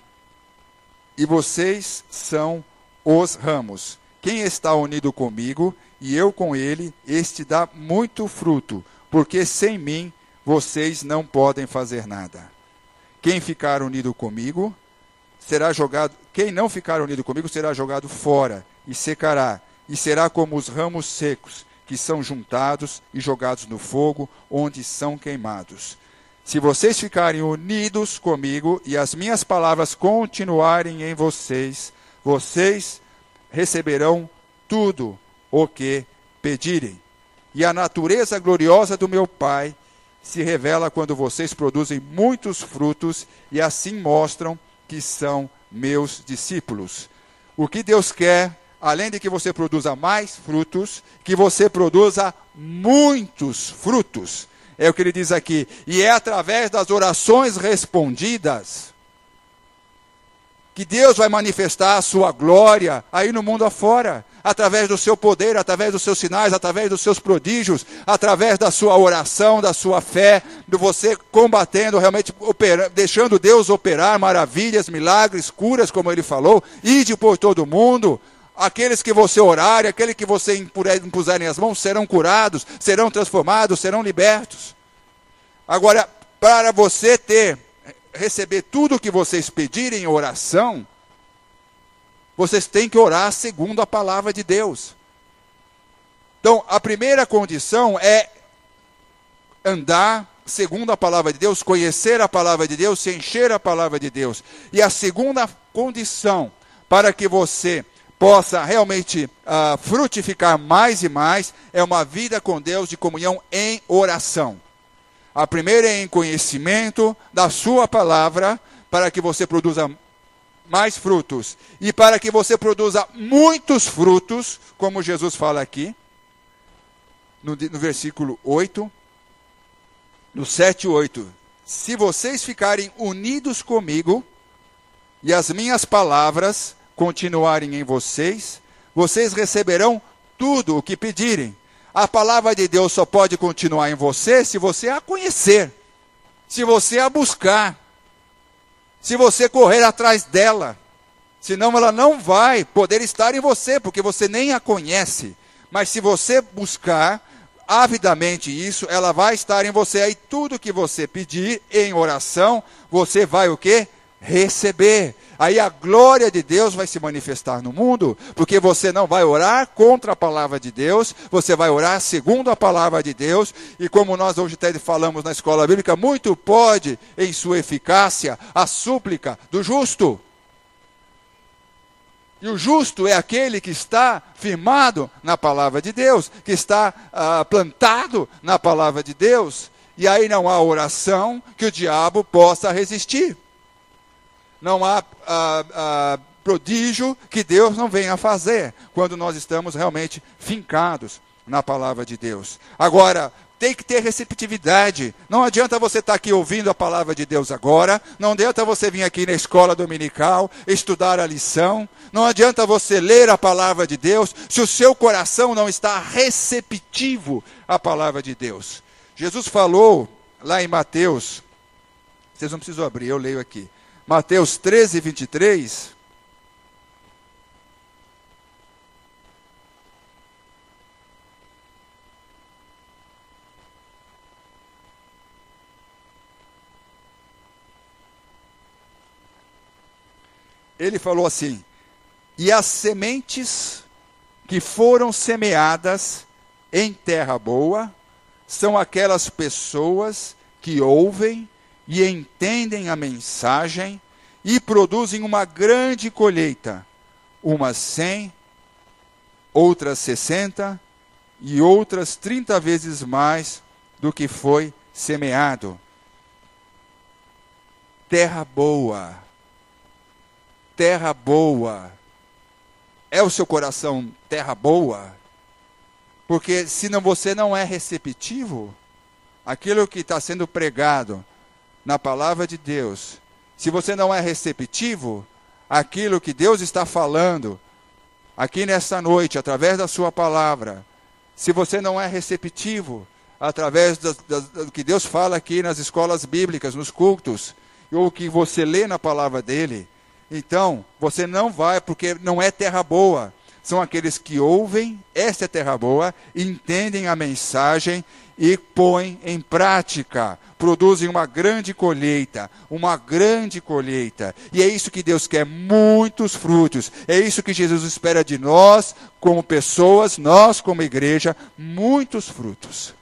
e vocês são os ramos. Quem está unido comigo e eu com ele, este dá muito fruto, porque sem mim vocês não podem fazer nada. Quem ficar unido comigo será jogado, quem não ficar unido comigo será jogado fora e secará, e será como os ramos secos, que são juntados e jogados no fogo, onde são queimados. Se vocês ficarem unidos comigo e as minhas palavras continuarem em vocês, vocês receberão tudo o que pedirem. E a natureza gloriosa do meu Pai se revela quando vocês produzem muitos frutos e assim mostram que são meus discípulos. O que Deus quer, além de que você produza mais frutos, que você produza muitos frutos. É o que ele diz aqui. E é através das orações respondidas que Deus vai manifestar a sua glória aí no mundo afora. Através do seu poder, através dos seus sinais, através dos seus prodígios, através da sua oração, da sua fé, de você combatendo, realmente deixando Deus operar maravilhas, milagres, curas, como ele falou, ide por todo mundo. Aqueles que você orar, aqueles que você impuserem as mãos, serão curados, serão transformados, serão libertos. Agora, para você receber tudo o que vocês pedirem em oração, vocês têm que orar segundo a palavra de Deus. Então, a primeira condição é andar segundo a palavra de Deus, conhecer a palavra de Deus, se encher a palavra de Deus. E a segunda condição para que você possa realmente frutificar mais e mais é uma vida com Deus de comunhão em oração. A primeira é em conhecimento da sua palavra, para que você produza mais frutos. E para que você produza muitos frutos, como Jesus fala aqui, no versículo 8, no 7 e 8. Se vocês ficarem unidos comigo, e as minhas palavras continuarem em vocês, vocês receberão tudo o que pedirem. A palavra de Deus só pode continuar em você se você a conhecer, se você a buscar, se você correr atrás dela. Senão ela não vai poder estar em você, porque você nem a conhece. Mas se você buscar avidamente isso, ela vai estar em você. Aí tudo que você pedir em oração, você vai o quê? Receber. Aí a glória de Deus vai se manifestar no mundo, porque você não vai orar contra a palavra de Deus, você vai orar segundo a palavra de Deus, e como nós hoje até falamos na escola bíblica, muito pode em sua eficácia a súplica do justo. E o justo é aquele que está firmado na palavra de Deus, que está plantado na palavra de Deus, e aí não há oração que o diabo possa resistir. Não há prodígio que Deus não venha fazer, quando nós estamos realmente fincados na palavra de Deus. Agora, tem que ter receptividade. Não adianta você estar aqui ouvindo a palavra de Deus agora, não adianta você vir aqui na escola dominical, estudar a lição, não adianta você ler a palavra de Deus, se o seu coração não está receptivo à palavra de Deus. Jesus falou lá em Mateus, vocês não precisam abrir, eu leio aqui. Mateus 13, 23. Ele falou assim: e as sementes que foram semeadas em terra boa são aquelas pessoas que ouvem e entendem a mensagem e produzem uma grande colheita, umas 100, outras 60 e outras 30 vezes mais do que foi semeado. Terra boa. Terra boa. É o seu coração terra boa? Porque se você não é receptivo, aquilo que está sendo pregado na palavra de Deus, se você não é receptivo àquilo que Deus está falando aqui nessa noite, através da sua palavra, se você não é receptivo através do que Deus fala aqui nas escolas bíblicas, nos cultos, ou que você lê na palavra dele, então você não vai, porque não é terra boa. São aqueles que ouvem, essa é terra boa, entendem a mensagem e põem em prática, produzem uma grande colheita, uma grande colheita. E é isso que Deus quer, muitos frutos. É isso que Jesus espera de nós, como pessoas, nós como igreja, muitos frutos,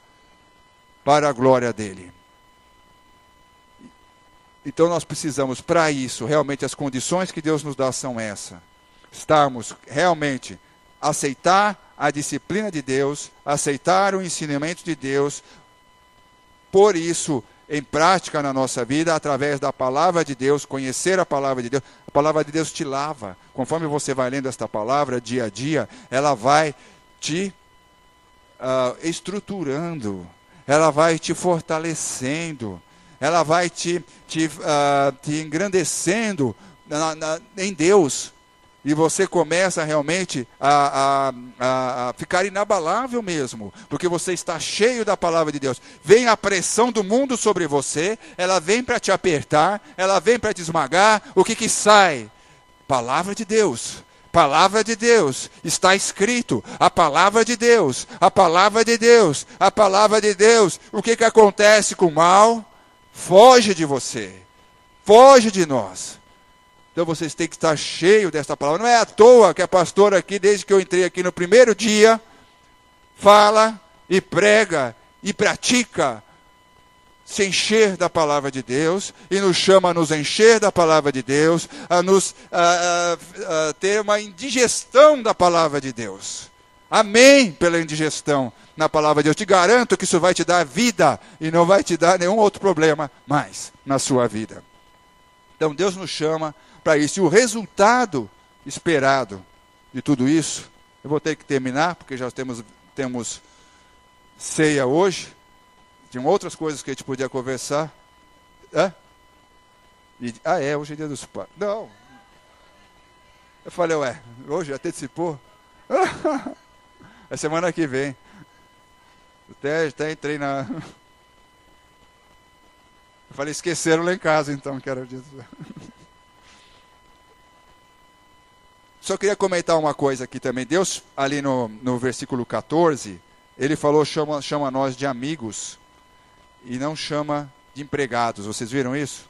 para a glória dele. Então nós precisamos, para isso, realmente as condições que Deus nos dá são essas. Estarmos realmente, aceitar a disciplina de Deus, aceitar o ensinamento de Deus, por isso em prática na nossa vida através da palavra de Deus, conhecer a palavra de Deus. A palavra de Deus te lava. Conforme você vai lendo esta palavra dia a dia, ela vai te estruturando, ela vai te fortalecendo, ela vai te engrandecendo em Deus. E você começa realmente a ficar inabalável mesmo, porque você está cheio da palavra de Deus. Vem a pressão do mundo sobre você, ela vem para te apertar, ela vem para te esmagar. O que sai? Palavra de Deus. Palavra de Deus, está escrito, a palavra de Deus, a palavra de Deus, a palavra de Deus. O que acontece com o mal? Foge de você, foge de nós. Então vocês têm que estar cheios desta palavra. Não é à toa que a pastora aqui, desde que eu entrei aqui no primeiro dia, fala e prega e pratica se encher da palavra de Deus, e nos chama a nos encher da palavra de Deus, a ter uma indigestão da palavra de Deus. Amém pela indigestão na palavra de Deus. Te garanto que isso vai te dar vida e não vai te dar nenhum outro problema mais na sua vida. Então Deus nos chama para isso. E o resultado esperado de tudo isso, eu vou ter que terminar, porque já temos ceia hoje. Tinham outras coisas que a gente podia conversar. Hoje é dia dos pais. Não. Eu falei, hoje antecipou? É semana que vem. Até entrei na... Eu falei, esqueceram lá em casa então, que era o dia dos... Só queria comentar uma coisa aqui também. Deus, ali no versículo 14, ele falou, chama nós de amigos. E não chama de empregados. Vocês viram isso?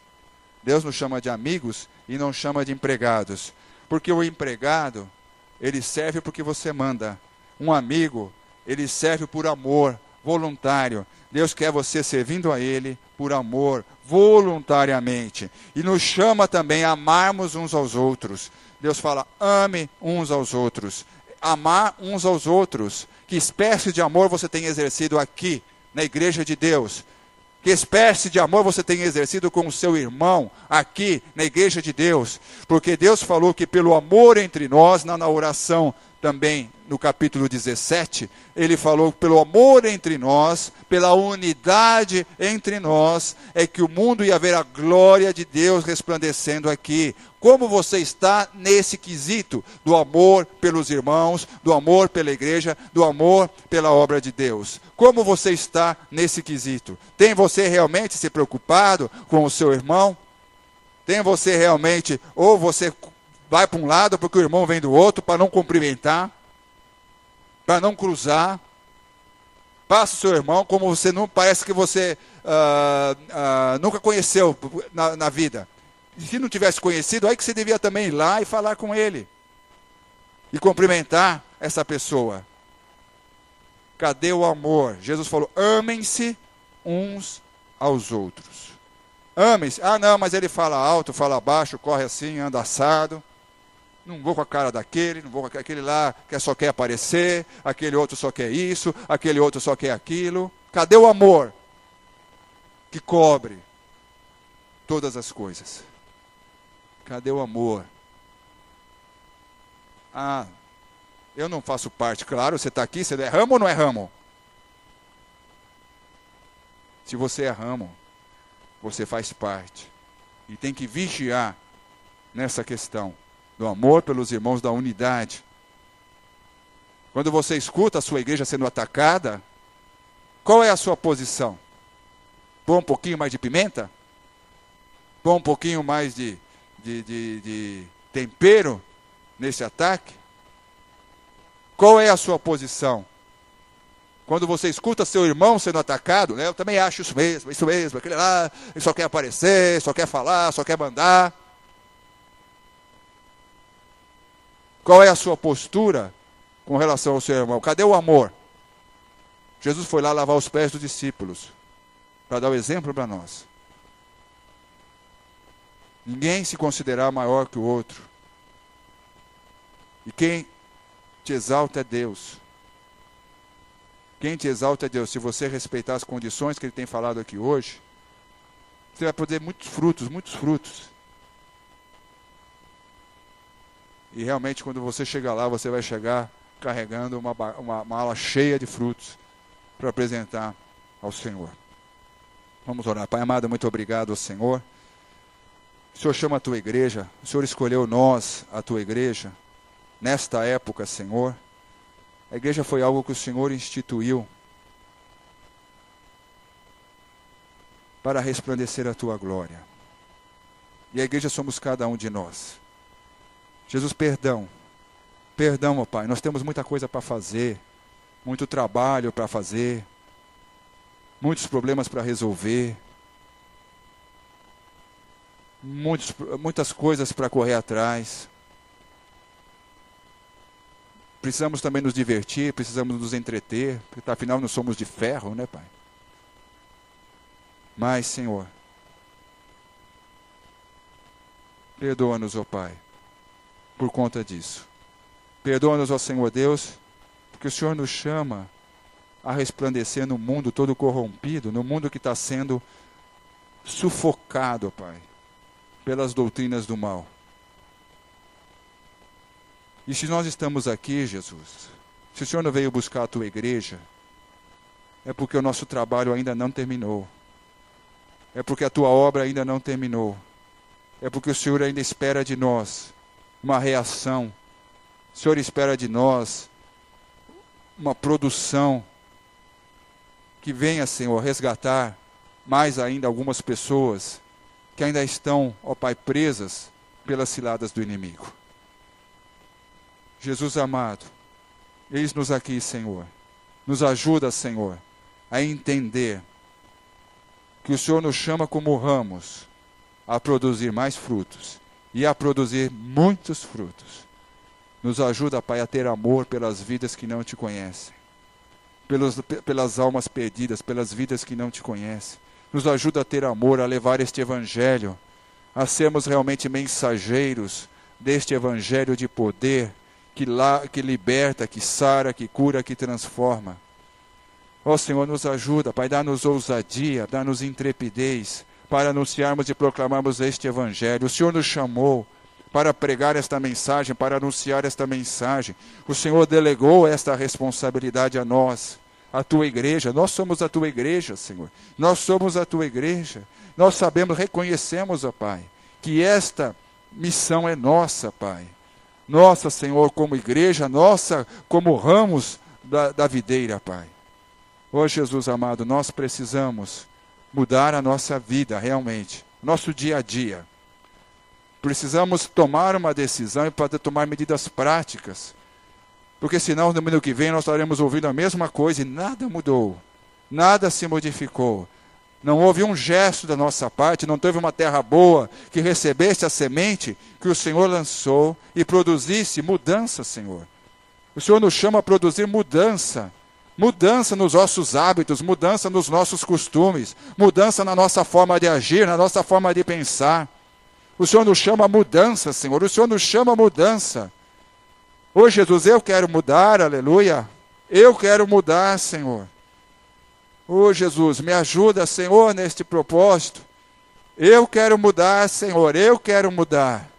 Deus nos chama de amigos e não chama de empregados. Porque o empregado, ele serve porque você manda. Um amigo, ele serve por amor, voluntário. Deus quer você servindo a Ele por amor, voluntariamente. E nos chama também a amarmos uns aos outros. Deus fala, ame uns aos outros. Amar uns aos outros. Que espécie de amor você tem exercido aqui, na igreja de Deus? Que espécie de amor você tem exercido com o seu irmão aqui na igreja de Deus? Porque Deus falou que pelo amor entre nós, na oração também no capítulo 17, ele falou que pelo amor entre nós, pela unidade entre nós, é que o mundo ia ver a glória de Deus resplandecendo aqui. Como você está nesse quesito do amor pelos irmãos, do amor pela igreja, do amor pela obra de Deus? Como você está nesse quesito? Tem você realmente se preocupado com o seu irmão? Tem você realmente, ou você vai para um lado porque o irmão vem do outro, para não cumprimentar, para não cruzar? Passa o seu irmão como você não, parece que você nunca conheceu na vida. E se não tivesse conhecido, aí que você devia também ir lá e falar com ele. E cumprimentar essa pessoa. Cadê o amor? Jesus falou, amem-se uns aos outros. Amem-se. Não, mas ele fala alto, fala baixo, corre assim, anda assado. Não vou com a cara daquele, não vou com aquele lá que só quer aparecer, aquele outro só quer isso, aquele outro só quer aquilo. Cadê o amor que cobre todas as coisas? Cadê o amor? Eu não faço parte. Claro, você está aqui, você é ramo ou não é ramo? Se você é ramo, você faz parte. E tem que vigiar nessa questão do amor pelos irmãos, da unidade. Quando você escuta a sua igreja sendo atacada, qual é a sua posição? Põe um pouquinho mais de pimenta? Põe um pouquinho mais de tempero nesse ataque? Qual é a sua posição? Quando você escuta seu irmão sendo atacado, eu também acho isso mesmo, aquele lá, ele só quer aparecer, só quer falar, só quer mandar. Qual é a sua postura com relação ao seu irmão? Cadê o amor? Jesus foi lá lavar os pés dos discípulos, para dar o exemplo para nós. Ninguém se considerar maior que o outro. E quem te exalta é Deus. Quem te exalta é Deus. Se você respeitar as condições que ele tem falado aqui hoje, Você vai poder muitos frutos, muitos frutos. E realmente, quando você chegar lá, você vai chegar carregando uma mala cheia de frutos para apresentar ao Senhor. Vamos orar. Pai amado, muito obrigado ao Senhor. O Senhor chama a tua igreja, o Senhor escolheu nós, a tua igreja, nesta época, Senhor. A igreja foi algo que o Senhor instituiu para resplandecer a tua glória. E a igreja somos cada um de nós. Jesus, perdão. Perdão, ó Pai, nós temos muita coisa para fazer, muito trabalho para fazer, muitos problemas para resolver, muitas coisas para correr atrás. Precisamos também nos divertir, precisamos nos entreter, porque afinal não somos de ferro, né, Pai? Mas, Senhor, perdoa-nos, ó Pai, por conta disso. Perdoa-nos, ó Senhor Deus, porque o Senhor nos chama a resplandecer no mundo todo corrompido, no mundo que está sendo sufocado, ó Pai, pelas doutrinas do mal. E se nós estamos aqui, Jesus, se o Senhor não veio buscar a tua igreja, é porque o nosso trabalho ainda não terminou. É porque a tua obra ainda não terminou. É porque o Senhor ainda espera de nós uma reação. O Senhor espera de nós uma produção que venha, Senhor, resgatar mais ainda algumas pessoas que ainda estão, ó Pai, presas pelas ciladas do inimigo. Jesus amado, eis-nos aqui, Senhor. Nos ajuda, Senhor, a entender que o Senhor nos chama como ramos a produzir mais frutos e a produzir muitos frutos. Nos ajuda, Pai, a ter amor pelas vidas que não te conhecem, pelas almas perdidas, pelas vidas que não te conhecem. Nos ajuda a ter amor, a levar este evangelho, a sermos realmente mensageiros deste evangelho de poder, que liberta, que sara, que cura, que transforma. Ó Senhor, nos ajuda, Pai, dá-nos ousadia, dá-nos intrepidez para anunciarmos e proclamarmos este evangelho. O Senhor nos chamou para pregar esta mensagem, para anunciar esta mensagem. O Senhor delegou esta responsabilidade a nós, a tua igreja. Nós somos a tua igreja, Senhor. Nós somos a tua igreja. Nós sabemos, reconhecemos, ó Pai, que esta missão é nossa, Pai. Nossa, Senhor, como igreja, nossa, como ramos da videira, Pai. Ó Jesus amado, nós precisamos mudar a nossa vida realmente, nosso dia a dia. Precisamos tomar uma decisão e poder tomar medidas práticas. Porque senão, no ano que vem, nós estaremos ouvindo a mesma coisa e nada mudou. Nada se modificou. Não houve um gesto da nossa parte, não teve uma terra boa que recebesse a semente que o Senhor lançou e produzisse mudança, Senhor. O Senhor nos chama a produzir mudança. Mudança nos nossos hábitos, mudança nos nossos costumes, mudança na nossa forma de agir, na nossa forma de pensar. O Senhor nos chama a mudança, Senhor. O Senhor nos chama a mudança. Ô Jesus, eu quero mudar, aleluia. Eu quero mudar, Senhor. Ô Jesus, me ajuda, Senhor, neste propósito. Eu quero mudar, Senhor, eu quero mudar.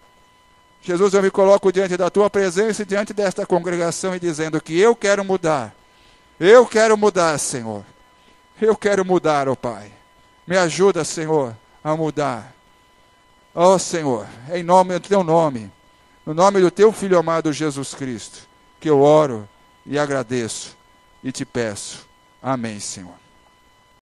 Jesus, eu me coloco diante da tua presença e diante desta congregação e dizendo que eu quero mudar. Eu quero mudar, Senhor. Eu quero mudar, ó Pai. Me ajuda, Senhor, a mudar. Ó Senhor, em nome do teu nome, no nome do teu Filho amado Jesus Cristo, que eu oro e agradeço e te peço. Amém, Senhor.